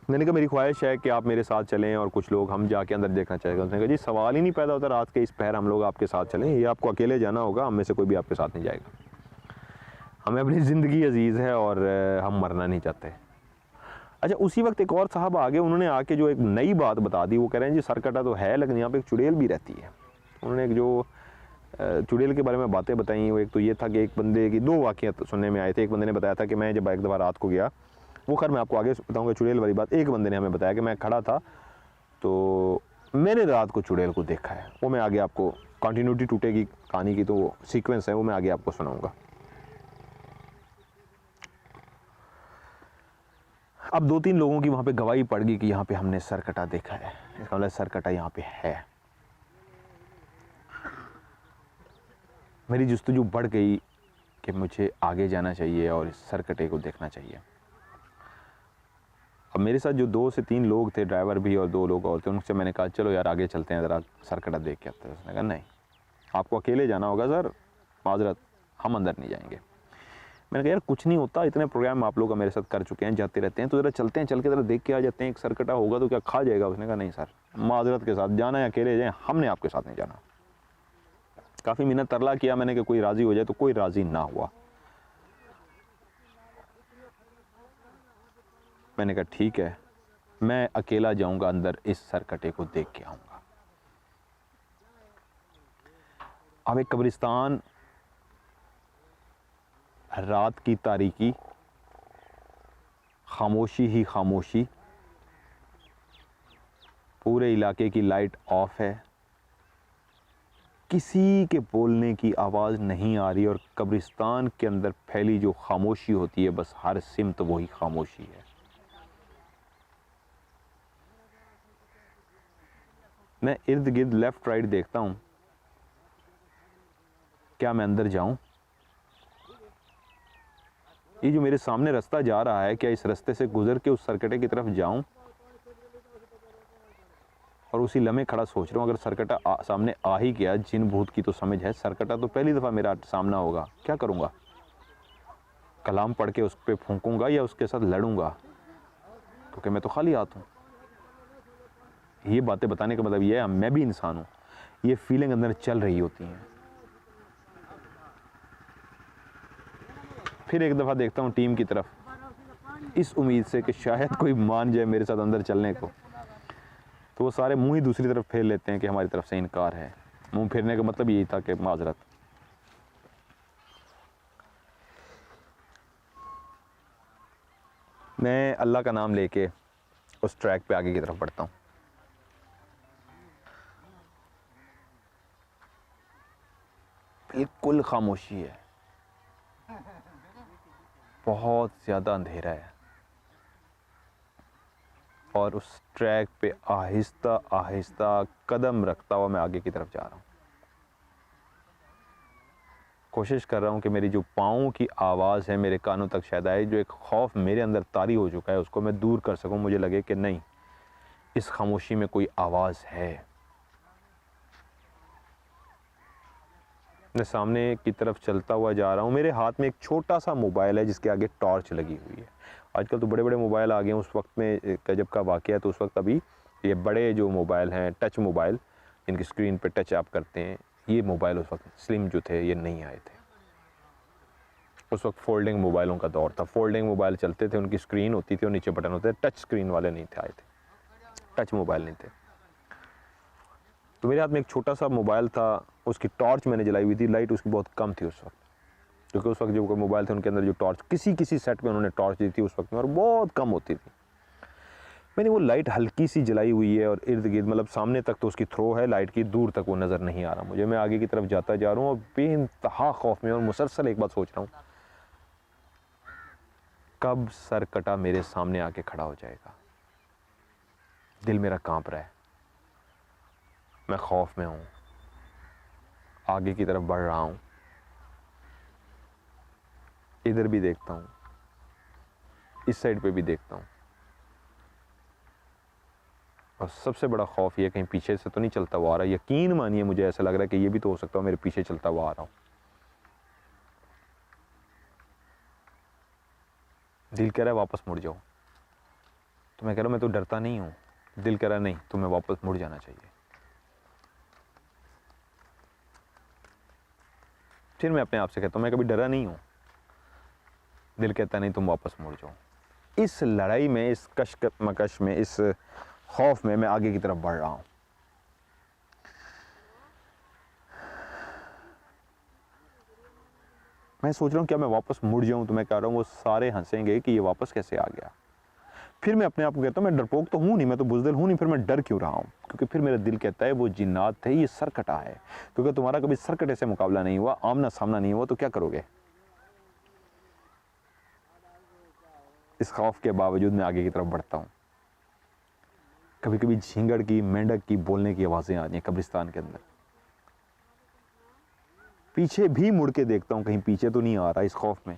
मैंने कहा मेरी ख्वाहिश है कि आप मेरे साथ चलें और कुछ लोग हम जाके अंदर देखना चाहेंगे। उसने कहा जी सवाल ही नहीं पैदा होता रात के इस पहर हम लोग आपके साथ चलें, ये आपको अकेले जाना होगा, हम में से कोई भी आपके साथ नहीं जाएगा। हमें अपनी ज़िंदगी अजीज़ है और हम मरना नहीं चाहते। अच्छा, उसी वक्त एक और साहब आगे, उन्होंने आके जो एक नई बात बता दी। वो कह रहे हैं जी सर कटा तो है, लेकिन यहाँ पे एक चुड़ैल भी रहती है। उन्होंने एक जो चुड़ैल के बारे में बातें बताई, वो एक तो ये था कि एक बंदे की 2 वाक़ियात सुनने में आए थे। एक बंदे ने बताया था कि मैं जब एक दफ़ा रात को गया, वो खैर मैं आपको आगे बताऊँगा चुड़ैल वाली बात। एक बंदे ने हमें बताया कि मैं खड़ा था तो मैंने रात को चुड़ैल को देखा है। वो मैं आगे आपको, कंटिन्यूटी टूटेगी कहानी की, तो सीक्वेंस है वो मैं आगे आपको सुनाऊँगा। अब 2-3 लोगों की वहाँ पे गवाही पड़ गई कि यहाँ पे हमने सर कटा देखा है। इसका मतलब सर कटा यहाँ पे है। मेरी जुस्तजू बढ़ गई कि मुझे आगे जाना चाहिए और इस सर कटे को देखना चाहिए। अब मेरे साथ जो 2 से 3 लोग थे, ड्राइवर भी और 2 लोग और थे, उनसे मैंने कहा चलो यार आगे चलते हैं, ज़रा सर कटा देख के आते हैं। उसने कहा नहीं, आपको अकेले जाना होगा सर, माजरत, हम अंदर नहीं जाएंगे। मैंने कहा यार कुछ नहीं होता, इतने प्रोग्राम आप लोग मेरे साथ कर चुके हैं, जाते रहते हैं, तो ज़रा चलते हैं, चल के ज़रा देख के आ जाते हैं, एक सर कटा होगा तो क्या खा जाएगा? उसने कहा नहीं सर, माजरत के साथ जाना है, अकेले जाएँ, हमने आपके साथ नहीं जाना। काफ़ी मिन्नत तरला किया मैंने कि कोई राज़ी हो जाए, तो कोई राज़ी ना हुआ। मैंने कहा ठीक है, मैं अकेला जाऊंगा अंदर, इस सरकटे को देख के आऊंगा। अब एक कब्रिस्तान, रात की तारीकी, खामोशी ही खामोशी, पूरे इलाके की लाइट ऑफ है, किसी के बोलने की आवाज़ नहीं आ रही और कब्रिस्तान के अंदर फैली जो खामोशी होती है, बस हर सिमत वही खामोशी है। मैं इर्द गिर्द लेफ़्ट राइट देखता हूँ, क्या मैं अंदर जाऊँ? ये जो मेरे सामने रास्ता जा रहा है, क्या इस रास्ते से गुजर के उस सरकटे की तरफ जाऊँ? और उसी लम्हे खड़ा सोच रहा हूँ, अगर सरकटा सामने आ ही गया, जिन भूत की तो समझ है, सरकटा तो पहली दफ़ा मेरा सामना होगा, क्या करूँगा? कलाम पढ़ के उस पर फूंकूँगा या उसके साथ लड़ूँगा? क्योंकि मैं तो खाली हाथ हूँ। ये बातें बताने का मतलब ये है मैं भी इंसान हूँ, ये फीलिंग अंदर चल रही होती हैं। फिर एक दफ़ा देखता हूँ टीम की तरफ, इस उम्मीद से कि शायद कोई मान जाए मेरे साथ अंदर चलने को, तो वो सारे मुंह ही दूसरी तरफ फेर लेते हैं कि हमारी तरफ से इनकार है। मुंह फेरने का मतलब यही था कि माजरत। मैं अल्लाह का नाम लेके उस ट्रैक पे आगे की तरफ बढ़ता हूँ। बिल्कुल खामोशी है, बहुत ज़्यादा अंधेरा है और उस ट्रैक पे आहिस्ता आहिस्ता कदम रखता हुआ मैं आगे की तरफ जा रहा हूँ। कोशिश कर रहा हूँ कि मेरी जो पाँव की आवाज़ है मेरे कानों तक शायद आए, जो एक खौफ मेरे अंदर तारी हो चुका है उसको मैं दूर कर सकूँ, मुझे लगे कि नहीं, इस खामोशी में कोई आवाज़ है। मैं सामने की तरफ चलता हुआ जा रहा हूँ। मेरे हाथ में एक छोटा सा मोबाइल है जिसके आगे टॉर्च लगी हुई है। आजकल तो बड़े बड़े मोबाइल आ गए हैं, उस वक्त में जब का वाक़या है तो उस वक्त अभी ये बड़े जो मोबाइल हैं, टच मोबाइल, जिनकी स्क्रीन पे टच आप करते हैं, ये मोबाइल उस वक्त स्लिम जो थे ये नहीं आए थे। उस वक्त फोल्डिंग मोबाइलों का दौर था, फोल्डिंग मोबाइल चलते थे, उनकी स्क्रीन होती थी और नीचे बटन होते थे, टच स्क्रीन वाले नहीं थे, आए थे, टच मोबाइल नहीं थे। तो मेरे हाथ में एक छोटा सा मोबाइल था, उसकी टॉर्च मैंने जलाई हुई थी, लाइट उसकी बहुत कम थी उस वक्त, क्योंकि उस वक्त जो मोबाइल थे उनके अंदर जो टॉर्च किसी सेट में उन्होंने टॉर्च दी थी उस वक्त में, और बहुत कम होती थी। मैंने वो लाइट हल्की सी जलाई हुई है और इर्द गिर्द मतलब सामने तक तो उसकी थ्रो है लाइट की, दूर तक वो नज़र नहीं आ रहा मुझे। मैं आगे की तरफ जाता जा रहा हूँ और बेइंतहा खौफ में और मुसलसल एक बात सोच रहा हूँ, कब सर कटा मेरे सामने आके खड़ा हो जाएगा। दिल मेरा कांप रहा है, मैं खौफ में हूँ, आगे की तरफ बढ़ रहा हूँ, इधर भी देखता हूँ, इस साइड पे भी देखता हूँ, और सबसे बड़ा खौफ ये कहीं पीछे से तो नहीं चलता हुआ आ रहा। यकीन मानिए मुझे ऐसा लग रहा है कि ये भी तो हो सकता है मेरे पीछे चलता हुआ आ रहा हूँ। दिल कह रहा है वापस मुड़ जाओ, तो मैं कह रहा हूँ मैं तो डरता नहीं हूँ। दिल कह रहा है नहीं, तुम्हें वापस मुड़ जाना चाहिए। फिर मैं अपने आप से कहता हूँ मैं कभी डरा नहीं हूँ। दिल कहता नहीं, तुम वापस मुड़ जाओ। इस लड़ाई में, इस कशमकश में, इस खौफ में मैं आगे की तरफ बढ़ रहा हूँ। मैं सोच रहा हूँ क्या मैं वापस मुड़ जाऊँ, तो मैं कह रहा हूँ वो सारे हंसेंगे कि ये वापस कैसे आ गया। फिर मैं अपने आप को कहता हूँ मैं डरपोक तो हूँ नहीं, मैं तो बुज़दिल हूँ नहीं, फिर मैं डर क्यों रहा हूँ? क्योंकि फिर मेरा दिल कहता है वो जिन्नात थे, ये सरकटा है। क्योंकि तुम्हारा कभी सरकटे से मुकाबला नहीं हुआ, आमना सामना नहीं हुआ, तो क्या करोगे? इस खौफ के बावजूद मैं आगे की तरफ बढ़ता हूँ। कभी कभी झींगड़ की, मेंढक की बोलने की आवाज़ें आती हैं कब्रिस्तान के अंदर। पीछे भी मुड़ के देखता हूँ कहीं पीछे तो नहीं आ रहा। इस खौफ में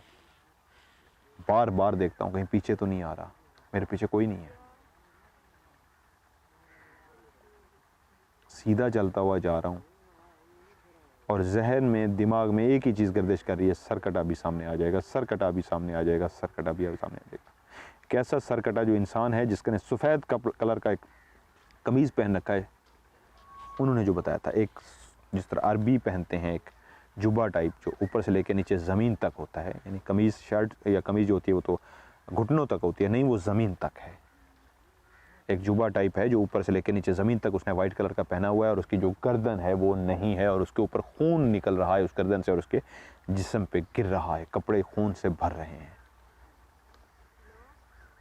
बार बार देखता हूँ कहीं पीछे तो नहीं आ रहा, मेरे पीछे कोई नहीं है। सीधा चलता हुआ जा रहा हूँ और जहन में, दिमाग में एक ही चीज़ गर्दिश कर रही है, सरकटा भी सामने आ जाएगा, सरकटा भी सामने आ जाएगा, सरकटा भी सामने आ जाएगा। कैसा सरकटा? जो इंसान है जिसने सफ़ेद कलर का एक कमीज़ पहन रखा है, उन्होंने जो बताया था, एक जिस तरह अरबी पहनते हैं एक जुब्बा टाइप जो ऊपर से लेकर नीचे ज़मीन तक होता है, यानी कमीज़, शर्ट या कमीज़ जो होती है वो तो घुटनों तक होती है, नहीं वो ज़मीन तक है। एक जुब्बा टाइप है जो ऊपर से लेकर नीचे ज़मीन तक उसने वाइट कलर का पहना हुआ है, और उसकी जो गर्दन है वो नहीं है, और उसके ऊपर खून निकल रहा है उस गर्दन से, और उसके जिस्म पे गिर रहा है, कपड़े खून से भर रहे हैं,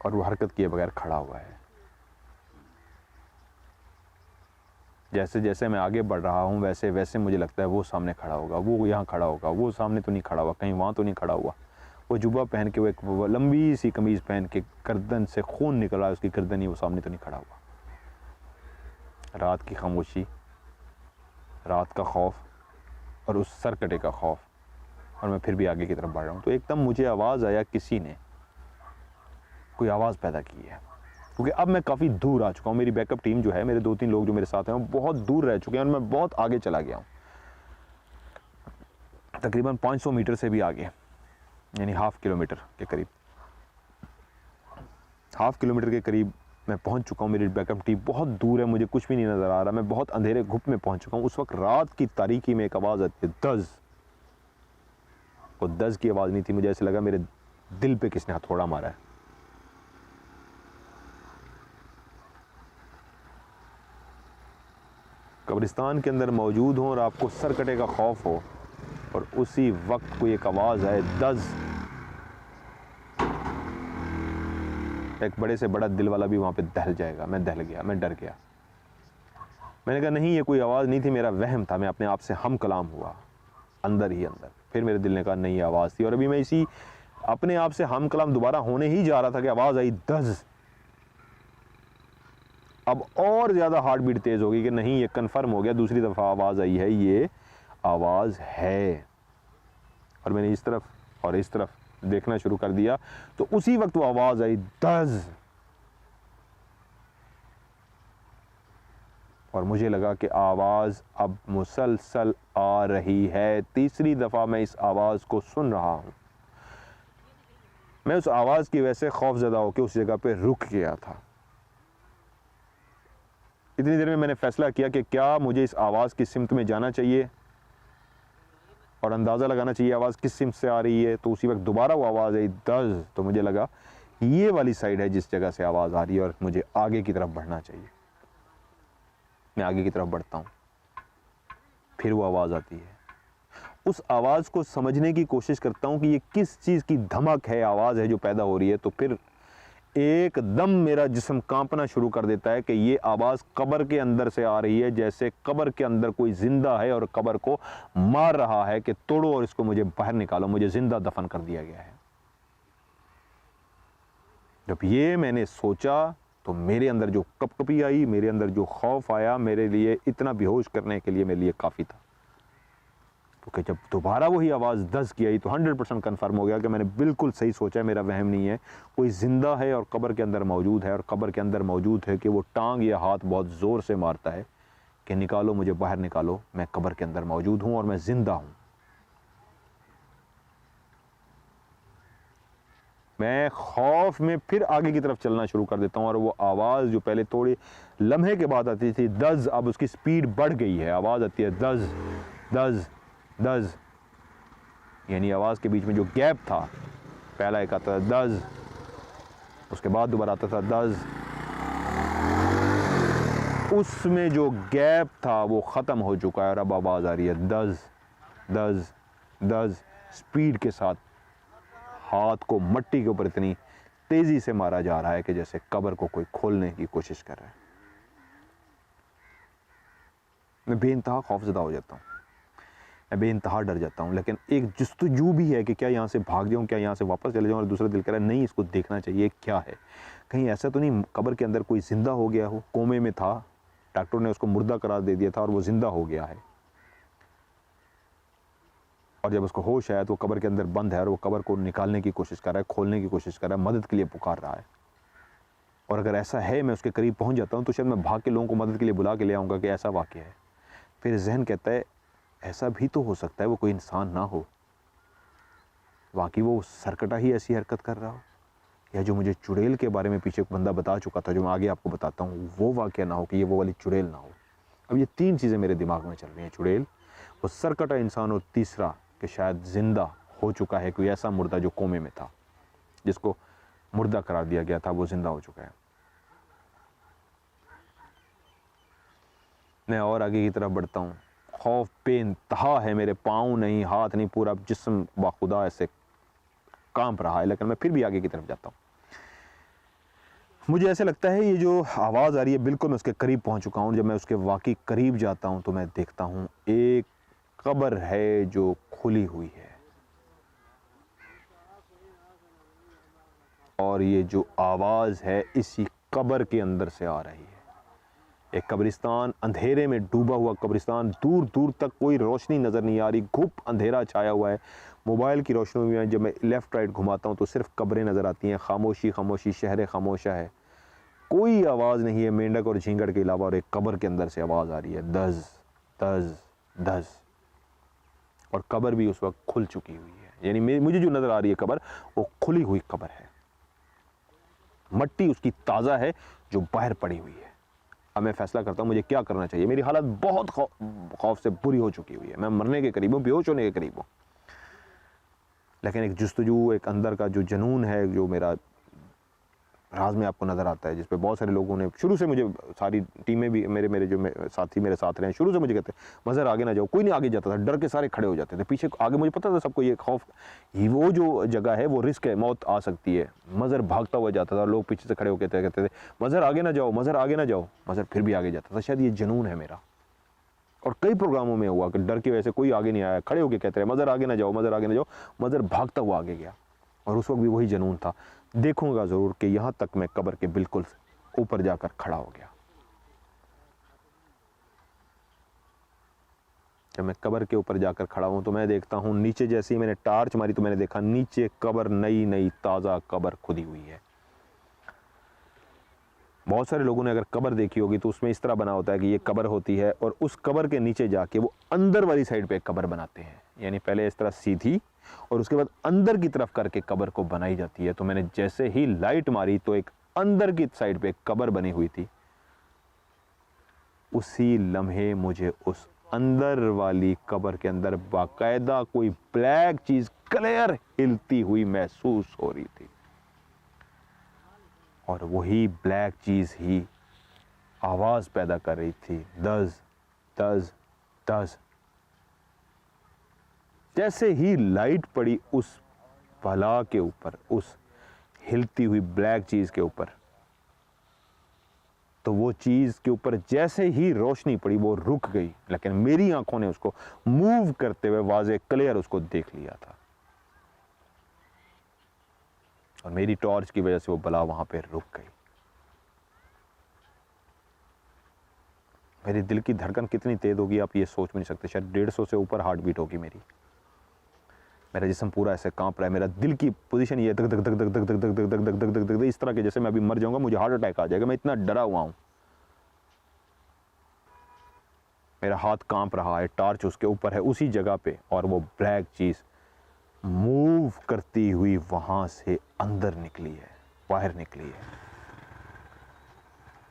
और वो हरकत किए बगैर खड़ा हुआ है। जैसे जैसे मैं आगे बढ़ रहा हूँ वैसे वैसे मुझे लगता है वो सामने खड़ा होगा, वो यहाँ खड़ा होगा, वो सामने तो नहीं खड़ा हुआ, कहीं वहाँ तो नहीं खड़ा हुआ। वो जुब्बा पहन के, वो एक लंबी सी कमीज़ पहन के, गर्दन से खून निकल रहा है उसकी गर्दन ही, वो सामने तो नहीं खड़ा हुआ। रात की खामोशी, रात का खौफ और उस सरकटे का खौफ, और मैं फिर भी आगे की तरफ बढ़ रहा हूँ। तो एकदम मुझे आवाज़ आया, किसी ने कोई आवाज़ पैदा की है, क्योंकि अब मैं काफ़ी दूर आ चुका हूँ। मेरी बैकअप टीम जो है, मेरे 2-3 लोग जो मेरे साथ हैं, वो बहुत दूर रह चुके हैं और मैं बहुत आगे चला गया हूँ, तकरीबन 500 मीटर से भी आगे, यानी हाफ किलोमीटर के करीब, हाफ किलोमीटर के करीब मैं पहुँच चुका हूँ। मेरी बैकअप टीम बहुत दूर है, मुझे कुछ भी नहीं नज़र आ रहा, मैं बहुत अंधेरे घुप में पहुँच चुका हूँ। उस वक्त रात की तारीकी में एक आवाज़ आती है, दज़। वो दज़ की आवाज़ नहीं थी, मुझे ऐसे लगा मेरे दिल पे किसने हथौड़ा मारा है। कब्रिस्तान के अंदर मौजूद हो और आपको सरकटे का खौफ हो, और उसी वक्त कोई एक आवाज़ आए, दज़। एक बड़े से बड़ा दिल वाला भी वहाँ पे दहल जाएगा। मैं दहल गया, मैं डर गया। मैंने कहा नहीं, ये कोई आवाज़ नहीं थी, मेरा वहम था, मैं अपने आप से हम कलाम हुआ अंदर ही अंदर। फिर मेरे दिल ने कहा नहीं, आवाज़ थी। और अभी मैं इसी अपने आप से हम कलाम दोबारा होने ही जा रहा था कि आवाज़ आई, दज़। अब और ज़्यादा हार्ट बीट तेज़ होगी कि नहीं, ये कन्फर्म हो गया, दूसरी दफ़ा आवाज़ आई है, ये आवाज़ है। और मैंने इस तरफ और इस तरफ देखना शुरू कर दिया, तो उसी वक्त वो आवाज़ आई, दज़। और मुझे लगा कि आवाज़ अब मुसलसल आ रही है। तीसरी दफ़ा मैं इस आवाज़ को सुन रहा हूँ। मैं उस आवाज़ की वजह से खौफज़दा होकर उस जगह पे रुक गया था। इतनी देर में मैंने फ़ैसला किया कि क्या मुझे इस आवाज़ की सिमत में जाना चाहिए और अंदाज़ा लगाना चाहिए आवाज़ किस सिम से आ रही है। तो उसी वक्त दोबारा वो आवाज़ आई दज, तो मुझे लगा ये वाली साइड है जिस जगह से आवाज़ आ रही है और मुझे आगे की तरफ बढ़ना चाहिए। मैं आगे की तरफ बढ़ता हूँ, फिर वो आवाज़ आती है। उस आवाज़ को समझने की कोशिश करता हूँ कि ये किस चीज़ की धमक है, आवाज़ है जो पैदा हो रही है। तो फिर एकदम मेरा जिस्म कांपना शुरू कर देता है कि ये आवाज़ कब्र के अंदर से आ रही है, जैसे कब्र के अंदर कोई ज़िंदा है और कब्र को मार रहा है कि तोड़ो और इसको मुझे बाहर निकालो, मुझे ज़िंदा दफन कर दिया गया है। जब ये मैंने सोचा तो मेरे अंदर जो कपकपी आई, मेरे अंदर जो खौफ आया, मेरे लिए इतना बेहोश करने के लिए मेरे लिए काफ़ी था। क्योंकि जब दोबारा वही आवाज़ दस की आई तो 100% कन्फर्म हो गया कि मैंने बिल्कुल सही सोचा है, मेरा वहम नहीं है। कोई ज़िंदा है और कब्र के अंदर मौजूद है, और कब्र के अंदर मौजूद है कि वो टांग या हाथ बहुत ज़ोर से मारता है कि निकालो मुझे बाहर निकालो, मैं कब्र के अंदर मौजूद हूँ और मैं ज़िंदा हूँ। मैं खौफ में फिर आगे की तरफ चलना शुरू कर देता हूँ और वो आवाज़ जो पहले थोड़े लम्हे के बाद आती थी दज, अब उसकी स्पीड बढ़ गई है। आवाज़ आती है दज दज दज, यानी आवाज़ के बीच में जो गैप था, पहला एक आता था दज, उसके बाद दोबारा आता था दज, उसमें जो गैप था वो ख़त्म हो चुका है और अब आवाज़ आ रही है दज दज दज। स्पीड के साथ हाथ को मट्टी के ऊपर इतनी तेज़ी से मारा जा रहा है कि जैसे कब्र को कोई खोलने की कोशिश कर रहा है। मैं बेइंतहा खौफज़दा हो जाता हूँ, मैं बेइंतहा डर जाता हूँ। लेकिन एक जस्तजू भी है कि क्या यहाँ से भाग जाऊँ, क्या यहाँ से वापस चले जाऊँ, और दूसरा दिल कह रहा है नहीं, इसको देखना चाहिए क्या है, कहीं ऐसा तो नहीं कब्र के अंदर कोई ज़िंदा हो गया हो, कोमे में था, डॉक्टर ने उसको मुर्दा करार दे दिया था और वो ज़िंदा हो गया है, और जब उसको होश आया तो वो कब्र के अंदर बंद है और वो कब्र को निकालने की कोशिश कर रहा है, खोलने की कोशिश कर रहा है, मदद के लिए पुकार रहा है। और अगर ऐसा है, मैं उसके करीब पहुँच जाता हूँ तो शायद मैं भाग के लोगों को मदद के लिए बुला के ले आऊँगा कि ऐसा वाक़या है। फिर जहन कहता है ऐसा भी तो हो सकता है वो कोई इंसान ना हो, वाकई वो सरकटा ही ऐसी हरकत कर रहा हो, या जो मुझे चुड़ैल के बारे में पीछे एक बंदा बता चुका था, जो मैं आगे आपको बताता हूँ, वो वाक़या ना हो कि ये वो वाली चुड़ैल ना हो। अब ये तीन चीज़ें मेरे दिमाग में चल रही हैं, चुड़ैल, वो सरकटा इंसान, और तीसरा कि शायद ज़िंदा हो चुका है कोई ऐसा मुर्दा जो कोमे में था, जिसको मुर्दा करार दिया गया था, वो ज़िंदा हो चुका है। मैं और आगे की तरफ बढ़ता हूँ, खौफ बेइंतहा है, मेरे पाँव नहीं, हाथ नहीं, पूरा जिस्म बाखुदा ऐसे कांप रहा है, लेकिन मैं फिर भी आगे की तरफ जाता हूँ। मुझे ऐसे लगता है ये जो आवाज़ आ रही है बिल्कुल मैं उसके करीब पहुँच चुका हूँ। जब मैं उसके वाकई करीब जाता हूँ तो मैं देखता हूँ एक कब्र है जो खुली हुई है, और ये जो आवाज़ है इसी कब्र के अंदर से आ रही है। एक कब्रिस्तान, अंधेरे में डूबा हुआ कब्रिस्तान, दूर दूर तक कोई रोशनी नज़र नहीं आ रही, घुप अंधेरा छाया हुआ है। मोबाइल की रोशनी में जब मैं लेफ़्ट राइट घुमाता हूँ तो सिर्फ कब्रें नज़र आती हैं, खामोशी खामोशी, शहर खामोशा है, कोई आवाज़ नहीं है मेंढक और झींगड़ के अलावा, और एक कब्र के अंदर से आवाज़ आ रही है दज दज दज, और कब्र भी उस वक्त खुल चुकी हुई है। यानी मुझे जो नज़र आ रही है कब्र, वो खुली हुई कब्र है, मट्टी उसकी ताज़ा है जो बाहर पड़ी हुई है। अब मैं फैसला करता हूँ मुझे क्या करना चाहिए। मेरी हालत बहुत खौफ से बुरी हो चुकी हुई है, मैं मरने के करीब हूँ, बेहोश होने के करीब हूँ, लेकिन एक जुस्तजू, एक अंदर का जो जुनून है, जो मेरा राज में आपको नज़र आता है, जिस पे बहुत सारे लोगों ने शुरू से, मुझे सारी टीमें भी, मेरे जो साथी मेरे साथ रहे हैं, शुरू से मुझे कहते हैं मज़र आगे ना जाओ, कोई नहीं आगे जाता था, डर के सारे खड़े हो जाते थे पीछे, आगे मुझे पता था सबको ये खौफ, ये वो जो जगह है वो रिस्क है, मौत आ सकती है। मज़र भागता हुआ जाता था, लोग पीछे से खड़े होकर कहते थे मज़र आगे ना जाओ, मज़र आगे ना जाओ, मज़र फिर भी आगे जाता था। शायद ये जुनून है मेरा, और कई प्रोग्रामों में हुआ कि डर की वजह से कोई आगे नहीं आया, खड़े होकर कहते रहे मज़र आगे ना जाओ, मज़र आगे ना जाओ, मज़र भागता हुआ आगे गया, और उस वक्त भी वही जुनून था। देखूंगा ज़रूर कि यहाँ तक मैं कब्र के बिल्कुल ऊपर जाकर खड़ा हो गया। जब मैं कब्र के ऊपर जाकर खड़ा हूँ तो मैं देखता हूँ नीचे, जैसे ही मैंने टार्च मारी तो मैंने देखा नीचे कब्र, नई नई ताज़ा कब्र खुदी हुई है। बहुत सारे लोगों ने अगर कब्र देखी होगी तो उसमें इस तरह बना होता है कि ये कब्र होती है, और उस कब्र के नीचे जाके वो अंदर वाली साइड पे एक कब्र बनाते हैं, यानी पहले इस तरह सीधी और उसके बाद अंदर की तरफ करके कब्र को बनाई जाती है। तो मैंने जैसे ही लाइट मारी तो एक अंदर की साइड पे एक कब्र बनी हुई थी। उसी लम्हे मुझे उस अंदर वाली कब्र के अंदर बाकायदा कोई ब्लैक चीज क्लियर हिलती हुई महसूस हो रही थी, और वही ब्लैक चीज ही आवाज पैदा कर रही थी, दज दज दज। जैसे ही लाइट पड़ी उस भला के ऊपर, उस हिलती हुई ब्लैक चीज के ऊपर, तो वो चीज के ऊपर जैसे ही रोशनी पड़ी वो रुक गई, लेकिन मेरी आंखों ने उसको मूव करते हुए वाज़े क्लियर उसको देख लिया था, और मेरी टॉर्च की वजह से वो बला वहां पे रुक गई। मेरे दिल की धड़कन कितनी तेज होगी आप ये सोच भी नहीं सकते, शायद 150 से ऊपर हार्ट बीट होगी मेरी। मेरा जिस्म पूरा ऐसे कांप रहा है, मेरा दिल की पोजीशन ये धक धक धक धक धक धक धक धक धक धक धक धक, इस तरह के जैसे मैं अभी मर जाऊंगा, मुझे हार्ट अटैक आ जाएगा, मैं इतना डरा हुआ हूं। मेरा हाथ कांप रहा है, टॉर्च उसके ऊपर है उसी जगह पे, और वो ब्लैक चीज मूव करती हुई वहां से अंदर निकली है, बाहर निकली है।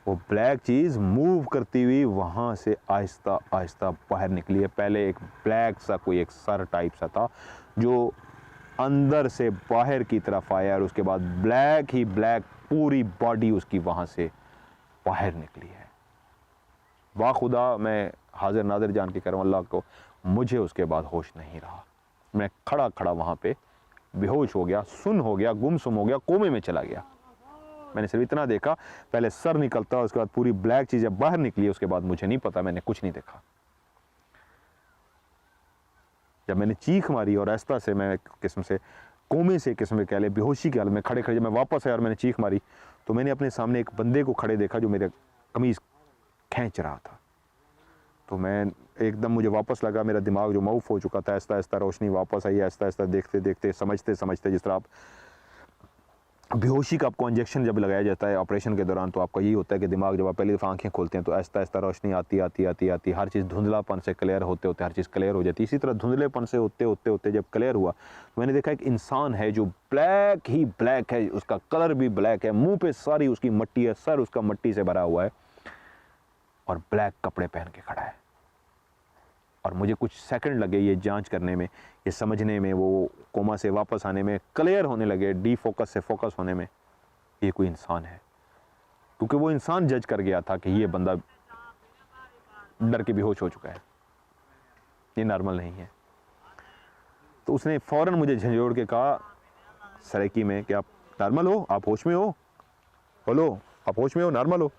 वो ब्लैक चीज मूव करती हुई वहां से आहिस्ता आहिस्ता बाहर निकली है। पहले एक ब्लैक सा कोई एक सर टाइप सा था जो अंदर से बाहर की तरफ आया, और उसके बाद ब्लैक ही ब्लैक पूरी बॉडी उसकी वहां से बाहर निकली है। बाखुदा मैं हाजिर नाजिर जान के कह रहा हूं अल्लाह को, मुझे उसके बाद होश नहीं रहा। मैं खड़ा खड़ा वहां पे बेहोश हो गया, सुन हो गया, गुमसुम हो गया, कोमे में चला गया। मैंने सिर्फ इतना देखा, पहले सर निकलता, उसके बाद पूरी ब्लैक चीजें बाहर निकली, उसके बाद मुझे नहीं पता, मैंने कुछ नहीं देखा। जब मैंने चीख मारी और आहिस्ता से मैं किस्म से कोमे से किस्म कह ले बेहोशी के हाल में खड़े खड़े जब मैं वापस आया और मैंने चीख मारी, तो मैंने अपने सामने एक बंदे को खड़े देखा जो मेरे कमीज खींच रहा था। तो मैं एकदम, मुझे वापस लगा, मेरा दिमाग जो माउफ हो चुका था, आहिस्ता आहिस्ता रोशनी वापस आई, आहिस्ता आहिस्ता देखते देखते समझते समझते, जिस तरह आप बेहोशी का आपको इंजेक्शन जब लगाया जाता है ऑपरेशन के दौरान, तो आपका यही होता है कि दिमाग जब आप पहली दफ़ा आंखें खोलते हैं तो आहिस्ता आहिस्ता रोशनी आती आती आती आती, हर चीज़ धुंधलापन से क्लियर होते होते हर चीज़ क्लियर हो जाती है। इसी तरह धुंधलेपन से होते होते होते जब क्लियर हुआ तो मैंने देखा एक इंसान है जो ब्लैक ही ब्लैक है, उसका कलर भी ब्लैक है, मुँह पर सारी उसकी मट्टी है, सर उसका मट्टी से भरा हुआ है, और ब्लैक कपड़े पहन के खड़ा है। और मुझे कुछ सेकंड लगे ये जांच करने में, ये समझने में, वो कोमा से वापस आने में, क्लियर होने लगे, डी फोकस से फोकस होने में, ये कोई इंसान है। क्योंकि वो इंसान जज कर गया था कि ये बंदा डर के बेहोश हो चुका है, ये नॉर्मल नहीं है। तो उसने फौरन मुझे झंझोड़ के कहा सराइकी में कि आप नॉर्मल हो, आप होश में हो, बोलो आप होश में हो, नॉर्मल हो।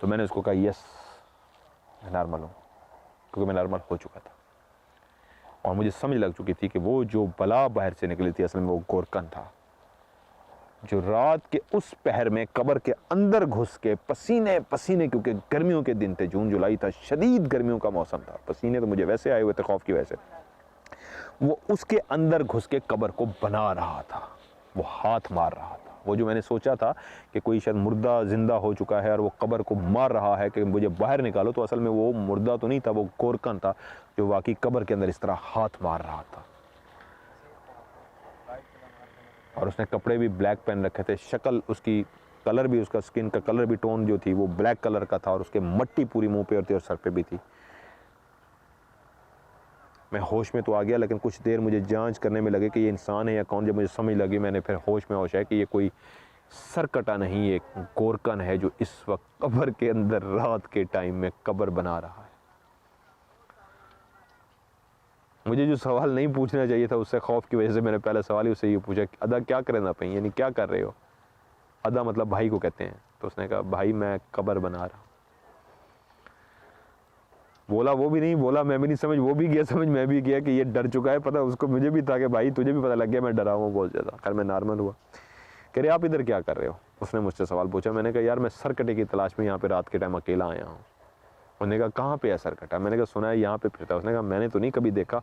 तो मैंने उसको कहा यस मैं नॉर्मल हूँ, क्योंकि मैं नॉर्मल हो चुका था और मुझे समझ लग चुकी थी कि वो जो बला बाहर से निकली थी असल में वो गोरकन था, जो रात के उस पहर में कब्र के अंदर घुस के पसीने पसीने, क्योंकि गर्मियों के दिन थे, जून जुलाई था, शदीद गर्मियों का मौसम था, पसीने तो मुझे वैसे आए हुए थे खौफ की वजह से, वो उसके अंदर घुस के कब्र को बना रहा था, वो हाथ मार रहा था। वो जो मैंने सोचा था कि कोई शायद मुर्दा जिंदा हो चुका है और वो कब्र को मार रहा है कि मुझे बाहर निकालो, तो असल में वो मुर्दा तो नहीं था, वो गोरकन था जो वाकई कब्र के अंदर इस तरह हाथ मार रहा था। और उसने कपड़े भी ब्लैक पहन रखे थे, शक्ल उसकी, कलर भी, उसका स्किन का कलर भी, टोन जो थी वो ब्लैक कलर का था, और उसके मट्टी पूरी मुंह पे थी और सर पे भी थी। मैं होश में तो आ गया, लेकिन कुछ देर मुझे जांच करने में लगे कि ये इंसान है या कौन। जब मुझे समझ लगी, मैंने फिर होश में होश है कि ये कोई सरकटा नहीं, एक गोरकन है जो इस वक्त कब्र के अंदर रात के टाइम में कब्र बना रहा है। मुझे जो सवाल नहीं पूछना चाहिए था उससे खौफ की वजह से मैंने पहले सवाल ही उससे ये पूछा कि अदा क्या करना पाई, यानी क्या कर रहे हो। अदा मतलब भाई को कहते हैं। तो उसने कहा भाई मैं कब्र बना रहा हूँ। बोला वो भी नहीं, बोला मैं भी नहीं, समझ वो भी गया, समझ मैं भी गया कि ये डर चुका है। पता उसको मुझे भी था कि भाई तुझे भी पता लग गया मैं डरा हुआ बोल जाता। खैर मैं नॉर्मल हुआ। कह रहे आप इधर क्या कर रहे हो। उसने मुझसे सवाल पूछा। मैंने कहा यार मैं सरकटे की तलाश में यहाँ पे रात के टाइम अकेला आया हूँ। उसने कहा कहाँ पे है सरकटा। मैंने कहा सुना है यहाँ पे फिरता है। उसने कहा मैंने तो नहीं कभी देखा।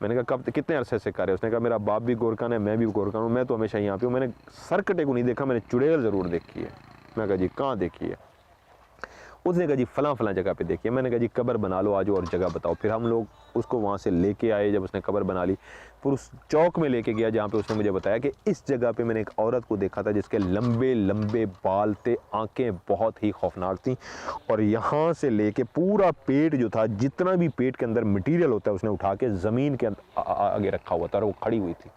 मैंने कहा कब, कितने अरसे से कर रहे हो। उसने कहा मेरा बाप भी गोरखा है, मैं भी गोरखा हूँ, मैं तो हमेशा यहाँ पे हूँ। मैंने सरकटे को नहीं देखा, मैंने चुड़ैल ज़रूर देखी है। मैं कहा जी कहाँ देखी है। उसने कहा जी फलां जगह पे देखिए। मैंने कहा जी कब्र बना लो आज और जगह बताओ। फिर हम लोग उसको वहाँ से लेके आए। जब उसने कब्र बना ली फिर उस चौक में लेके गया जहाँ पे उसने मुझे बताया कि इस जगह पे मैंने एक औरत को देखा था जिसके लंबे लंबे बाल थे, आंखें बहुत ही खौफनाक थी, और यहाँ से लेके पूरा पेट जो था, जितना भी पेट के अंदर मटीरियल होता है, उसने उठा के ज़मीन के आगे रखा हुआ था और वो खड़ी हुई थी।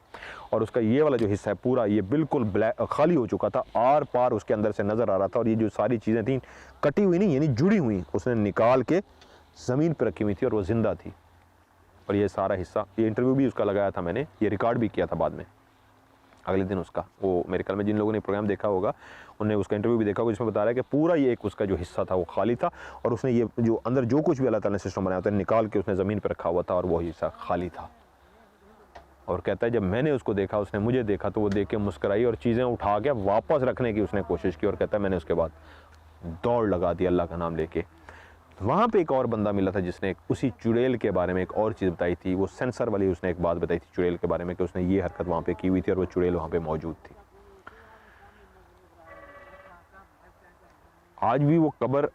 और उसका ये वाला जो हिस्सा है पूरा ये बिल्कुल ब्लैक खाली हो चुका था, आर पार उसके अंदर से नज़र आ रहा था। और ये जो सारी चीज़ें थी कटी हुई नहीं, यानी जुड़ी हुई, उसने निकाल के ज़मीन पर रखी हुई थी और वो ज़िंदा थी। और ये सारा हिस्सा, ये इंटरव्यू भी उसका लगाया था मैंने, ये रिकॉर्ड भी किया था बाद में अगले दिन उसका। वो मेरे ख्याल में जिन लोगों ने प्रोग्राम देखा होगा उन्होंने उसका इंटरव्यू भी देखा होगा, जिसमें बता रहा है कि पूरा ये एक उसका जो हिस्सा था वो खाली था और उसने ये जो अंदर जो कुछ भी अल्लाह ताला ने सिस्टम बनाया था निकाल के उसने ज़मीन पर रखा हुआ था और वो हिस्सा खाली था। और कहता है जब मैंने उसको देखा, उसने मुझे देखा, तो वो देख के मुस्कराई और चीज़ें उठा के वापस रखने की उसने कोशिश की। और कहता है मैंने उसके बाद दौड़ लगा दी अल्लाह का नाम लेके। वहाँ पे एक और बंदा मिला था जिसने उसी चुड़ैल के बारे में एक और चीज़ बताई थी, वो सेंसर वाली उसने एक बात बताई थी चुड़ैल के बारे में कि उसने ये हरकत वहाँ पे की हुई थी और वो चुड़ैल वहाँ पे मौजूद थी। आज भी वो कब्र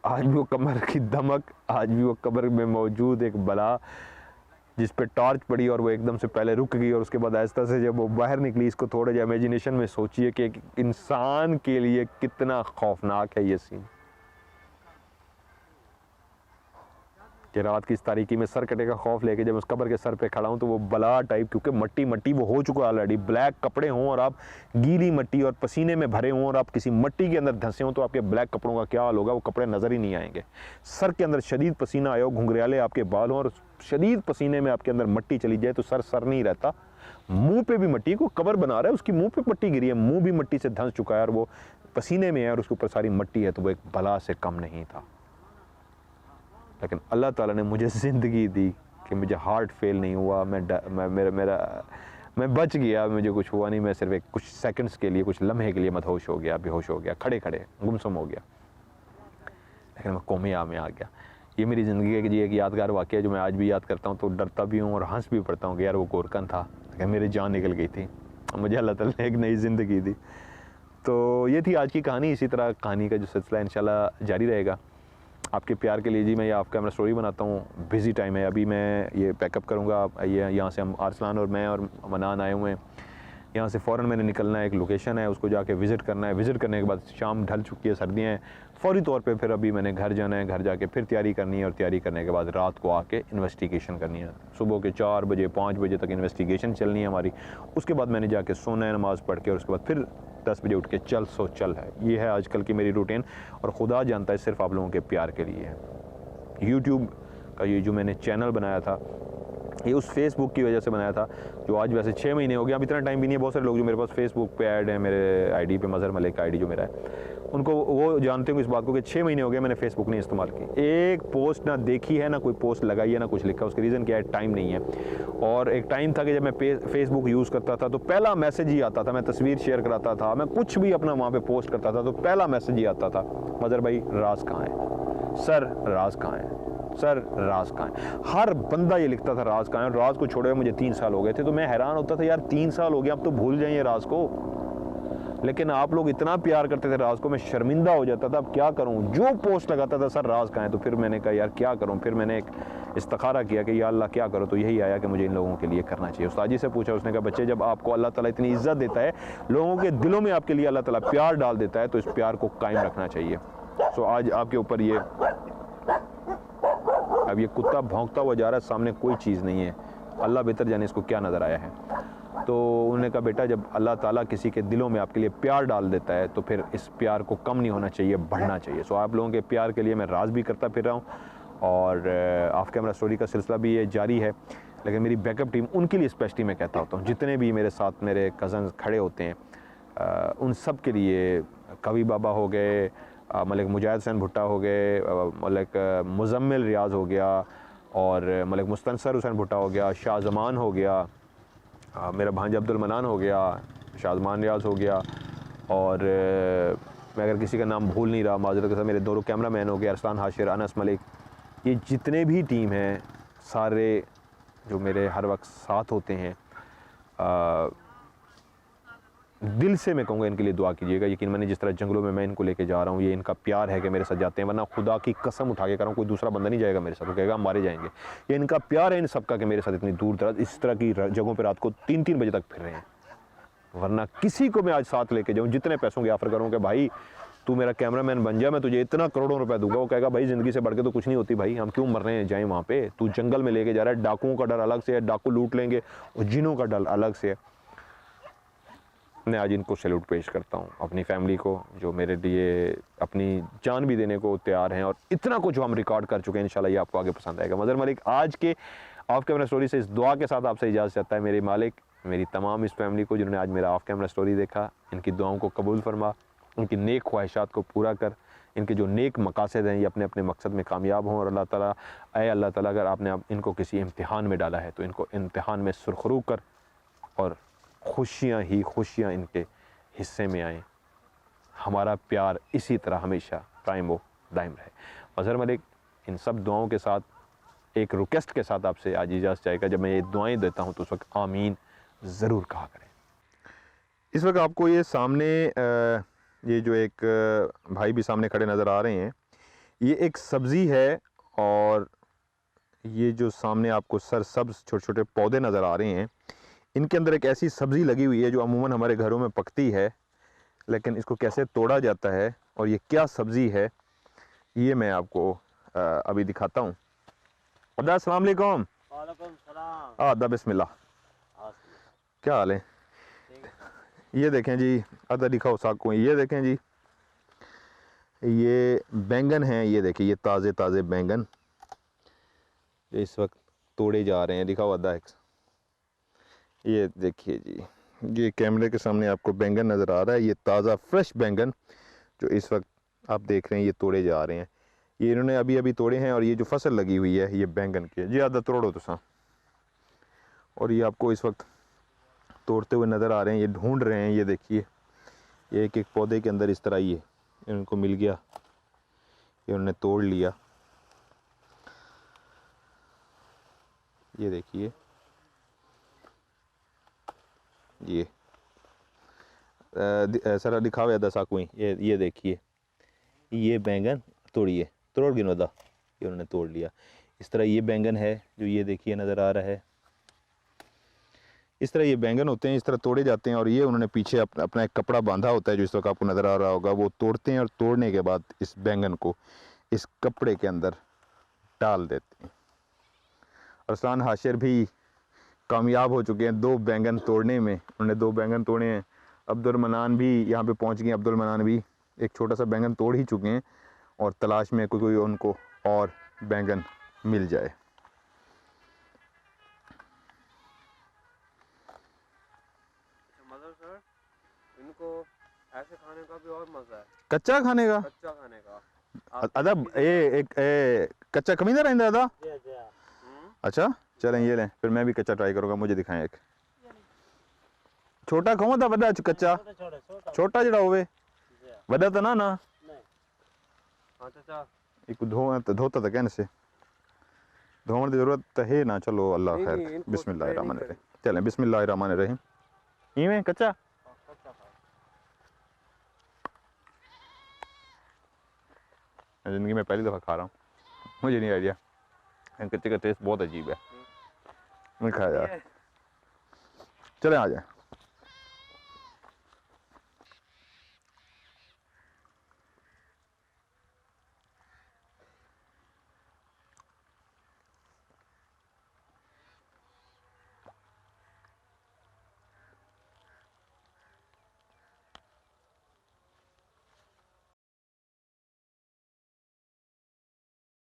की दमक, आज भी वो कब्र में मौजूद एक बला जिस पे टॉर्च पड़ी और वो एकदम से पहले रुक गई और उसके बाद आहिस्ता से जब वो बाहर निकली, इसको थोड़ा जा इमेजिनेशन में सोचिए कि एक इंसान के लिए कितना खौफनाक है ये सीन कि रात की इस तारीकी में सर कटे का खौफ लेके जब उस कब्र के सर पे खड़ा हूँ तो वो बला टाइप, क्योंकि मट्टी वो हो चुका ऑलरेडी, ब्लैक कपड़े हों और आप गीली मट्टी और पसीने में भरे हों और आप किसी मट्टी के अंदर धंसे हों तो आपके ब्लैक कपड़ों का क्या हाल होगा, वो कपड़े नज़र ही नहीं आएंगे। सर के अंदर शदीद पसीना आया हो, घुंघरियाले आपके बाल हों और शदीद पसीने में आपके अंदर मट्टी चली जाए तो सर नहीं रहता, मुंह पे भी मट्टी, को कब्र बना रहा है उसकी मुंह पे मट्टी गिरी है, मुंह भी मट्टी से धंस चुका है और वो पसीने में है और उसके ऊपर सारी मट्टी है, तो वो एक बला से कम नहीं था। लेकिन अल्लाह ताला ने मुझे ज़िंदगी दी कि मुझे हार्ट फेल नहीं हुआ, मैं बच गया, मुझे कुछ हुआ नहीं, मैं सिर्फ एक कुछ सेकंड्स के लिए, कुछ लम्हे के लिए मदहोश हो गया, बेहोश हो गया, खड़े गुमसुम हो गया, लेकिन मैं कोमिया में आ गया। ये मेरी ज़िंदगी का जी एक यादगार वाक़या है जो मैं आज भी याद करता हूँ तो डरता भी हूँ और हंस भी पड़ता हूँ कि यार वो गोरकन था, लेकिन मेरी जान निकल गई थी, मुझे अल्लाह ताला ने एक नई ज़िंदगी दी। तो ये थी आज की कहानी। इसी तरह कहानी का जो सिलसिला इंशाल्लाह जारी रहेगा। आपके प्यार के लिए जी मैं ये ऑफ कैमरा स्टोरी बनाता हूँ। बिज़ी टाइम है, अभी मैं ये पैकअप करूँगा, ये यहाँ से हम अरसलान और मैं और मनान आए हुए हैं, यहाँ से फ़ौरन मैंने निकलना है, एक लोकेशन है उसको जाके विज़िट करना है। विज़िट करने के बाद शाम ढल चुकी है, सर्दियाँ हैं, फ़ौरी तौर पे फिर अभी मैंने घर जाना है, घर जाके फिर तैयारी करनी है और तैयारी करने के बाद रात को आके इन्वेस्टिगेशन करनी है। सुबह के 4 बजे 5 बजे तक इन्वेस्टिगेशन चलनी है हमारी। उसके बाद मैंने जाके सोना है नमाज़ पढ़ के और उसके बाद फिर 10 बजे उठ के चल है। ये है आजकल की मेरी रूटीन और खुदा जानता है सिर्फ आप लोगों के प्यार के लिए है। यूट्यूब का ये जो मैंने चैनल बनाया था ये उस फेसबुक की वजह से बनाया था, जो आज वैसे 6 महीने हो गया, अब इतना टाइम भी नहीं है। बहुत सारे लोग जो मेरे पास फेसबुक पे ऐड है, मेरे आईडी पे मज़हर मलिक का आईडी जो मेरा है, उनको वो जानते होंगे इस बात को कि 6 महीने हो गए मैंने फेसबुक नहीं इस्तेमाल की, एक पोस्ट ना देखी है, ना कोई पोस्ट लगाई है, ना कुछ लिखा। उसका रीज़न क्या है, टाइम नहीं है। और एक टाइम था कि जब मैं फेसबुक यूज़ करता था तो पहला मैसेज ही आता था, मैं तस्वीर शेयर कराता था, मैं कुछ भी अपना वहाँ पर पोस्ट करता था तो पहला मैसेज ही आता था, मज़हर भाई राज कहाँ है, सर राज कहाँ है, सर राज कहाँ है। हर बंदा ये लिखता था राज कहाँ है। राज को छोड़े मुझे 3 साल हो गए थे, तो मैं हैरान होता था यार 3 साल हो गए, अब तो भूल जाइए राज को। लेकिन आप लोग इतना प्यार करते थे राज को, मैं शर्मिंदा हो जाता था, अब क्या करूं, जो पोस्ट लगाता था सर राज कहाँ है। तो फिर मैंने कहा यार क्या करूं, फिर मैंने एक इस्तिखारा किया कि या अल्लाह क्या करो, तो यही आया कि मुझे इन लोगों के लिए करना चाहिए। उस्ताद जी से पूछा, उसने कहा बच्चे जब आपको अल्लाह ताला इतनी इज्जत देता है, लोगों के दिलों में आपके लिए अल्लाह ताला प्यार डाल देता है, तो इस प्यार को कायम रखना चाहिए। सो आज आपके ऊपर ये, अब ये कुत्ता भौंकता हुआ जा रहा है, सामने कोई चीज़ नहीं है, अल्लाह बेहतर जाने इसको क्या नज़र आया है। तो उन्होंने कहा बेटा जब अल्लाह ताला किसी के दिलों में आपके लिए प्यार डाल देता है तो फिर इस प्यार को कम नहीं होना चाहिए, बढ़ना चाहिए। सो आप लोगों के प्यार के लिए मैं राज भी करता फिर रहा हूँ और ऑफ कैमरा स्टोरी का सिलसिला भी ये जारी है। लेकिन मेरी बैकअप टीम, उनके लिए स्पेशली मैं कहता होता हूँ, जितने भी मेरे साथ मेरे कज़न खड़े होते हैं उन सब के लिए, कवि बाबा हो गए, मलिक मुजाहिद हुसैन भुट्टा हो गए, मलिक मुजम्मिल रियाज हो गया और मलिक मुस्तनसर हुसैन भुट्टा हो गया, शाह ज़मान हो गया, मेरा भांजा अब्दुल मनान हो गया, शाहजमान रियाज हो गया और मैं अगर किसी का नाम भूल नहीं रहा माज़रत के साथ, मेरे दोनों कैमरा मैन हो गए, अरसलान हाशिर, अनस मलिक, ये जितने भी टीम हैं सारे जो मेरे हर वक्त साथ होते हैं, दिल से मैं कहूँगा इनके लिए दुआ कीजिएगा। यकीन मानिए जिस तरह जंगलों में मैं इनको लेके जा रहा हूँ, ये इनका प्यार है कि मेरे साथ जाते हैं, वरना खुदा की कसम उठा के कर रहा हूँ कोई दूसरा बंदा नहीं जाएगा मेरे साथ, वो कहेगा हम मारे जाएंगे। ये इनका प्यार है इन सबका कि मेरे साथ इतनी दूर दराज इस तरह की जगहों पर रात को 3-3 बजे तक फिर रहे हैं। वरना किसी को मैं आज साथ लेके जाऊँ, जितने पैसों की ऑफर करूँ कि भाई तू मेरा कैमरामैन बन जा, मैं तुझे इतना करोड़ों रुपए दूंगा, वो कहेगा भाई ज़िंदगी से बढ़ के तो कुछ नहीं होती भाई, हम क्यों मर रहे हैं जाएँ वहाँ पे। तू जंगल में लेके जा रहा है, डाकुओं का डर अलग से है, डाकू लूट लेंगे, और जिनों का डर अलग से है। मैं आज इनको सैल्यूट पेश करता हूँ, अपनी फैमिली को जो मेरे लिए अपनी जान भी देने को तैयार हैं, और इतना कुछ जो हम रिकॉर्ड कर चुके हैं। इंशाल्लाह ये आपको आगे पसंद आएगा। मज़हर मलिक आज के ऑफ कैमरा स्टोरी से इस दुआ के साथ आपसे इजाज़त चाहता है। मेरे मालिक मेरी तमाम इस फैमिली को जिन्होंने आज मेरा ऑफ कैमरा स्टोरी देखा, इनकी दुआओं को कबूल फरमा, उनकी नेक ख्वाहिशात को पूरा कर, इनके जो नेक मकासद हैं ये अपने अपने मकसद में कामयाब हों। और अल्लाह ताला, ऐ अल्लाह ताला, अगर आपने इनको किसी इम्तिहान में डाला है तो इनको इम्तिहान में सुरखरू कर, और खुशियाँ ही खुशियाँ इनके हिस्से में आएँ। हमारा प्यार इसी तरह हमेशा कायम व दायम रहे। मज़हर मलिक इन सब दुआओं के साथ एक रिक्वेस्ट के साथ आपसे आज इजाज़त चाहेगा। जब मैं ये दुआएं देता हूँ तो उस वक्त आमीन ज़रूर कहा करें। इस वक्त आपको ये सामने ये जो एक भाई भी सामने खड़े नज़र आ रहे हैं, ये एक सब्ज़ी है, और ये जो सामने आपको सरसब्ज़ छोटे छोटे पौधे नज़र आ रहे हैं, इनके अंदर एक ऐसी सब्ज़ी लगी हुई है जो अमूमन हमारे घरों में पकती है, लेकिन इसको कैसे तोड़ा जाता है और ये क्या सब्ज़ी है ये मैं आपको अभी दिखाता हूँ। अदा अस्सलाम वालेकुम। वालेकुम सलाम। अदा बिस्मिल्लाह, क्या हाल है? ये देखें जी, अदा दिखाओ साको, ये देखें जी, ये बैंगन हैं, ये देखिए ये ताज़े ताज़े बैंगन इस वक्त तोड़े जा रहे हैं। दिखाओ अदा, ये देखिए जी, ये कैमरे के सामने आपको बैंगन नज़र आ रहा है, ये ताज़ा फ्रेश बैंगन जो इस वक्त आप देख रहे हैं ये तोड़े जा रहे हैं। ये इन्होंने अभी अभी तोड़े हैं, और ये जो फसल लगी हुई है ये बैंगन की है जी। आधा तोड़ो तो सा, और ये आपको इस वक्त तोड़ते हुए नज़र आ रहे हैं, ये ढूंढ रहे हैं। ये देखिए ये एक एक पौधे के अंदर इस तरह ये इनको मिल गया, ये उन्होंने तोड़ लिया। ये देखिए ये सर दिखावे दसा कोई, ये देखिए ये बैंगन तोड़िए, तोड़ गिनो दा, ये उन्होंने तोड़ लिया। इस तरह ये बैंगन है जो ये देखिए नज़र आ रहा है, इस तरह ये बैंगन होते हैं, इस तरह तोड़े जाते हैं। और ये उन्होंने पीछे अपना एक कपड़ा बांधा होता है जो इस वक्त आपको नज़र आ रहा होगा, वो तोड़ते हैं, और तोड़ने के बाद इस बैंगन को इस कपड़े के अंदर डाल देते हैं। अरसलान हाशिर भी कामयाब हो चुके हैं 2 बैंगन तोड़ने में, उन्होंने 2 बैंगन तोड़े हैं। अब्दुल मनान भी यहाँ पे पहुँच गए, अब्दुल मनान भी एक छोटा सा बैंगन तोड़ ही चुके हैं, और तलाश में कोई उनको और बैंगन मिल जाए। मतलब सर इनको ऐसे खाने का भी और मजा है, कच्चा खाने का, कच्चा खाने का। अदब एक कच्चा कमी ना रहता दादा। अच्छा चलें ये लें, फिर मैं भी कच्चा ट्राई करूँगा, मुझे दिखाएं। एक छोटा खाओ था बड़ा कच्चा, छोटा जड़ा होवे बड़ा तो ना ना एक धोता था कहने से, धोने की जरूरत तो है ना। चलो अल्लाह खैर, बिस्मिल्लाहिर्रहमानिर्रहीम, चलें बिस्मिल्लाहिर्रहमानिर्रहीम। इवें कच्चा ज़िंदगी में पहली दफ़ा खा रहा हूँ, मुझे नहीं आइडिया, कच्चे का टेस्ट बहुत अजीब है, नहीं खाया यार। चले आ जाए।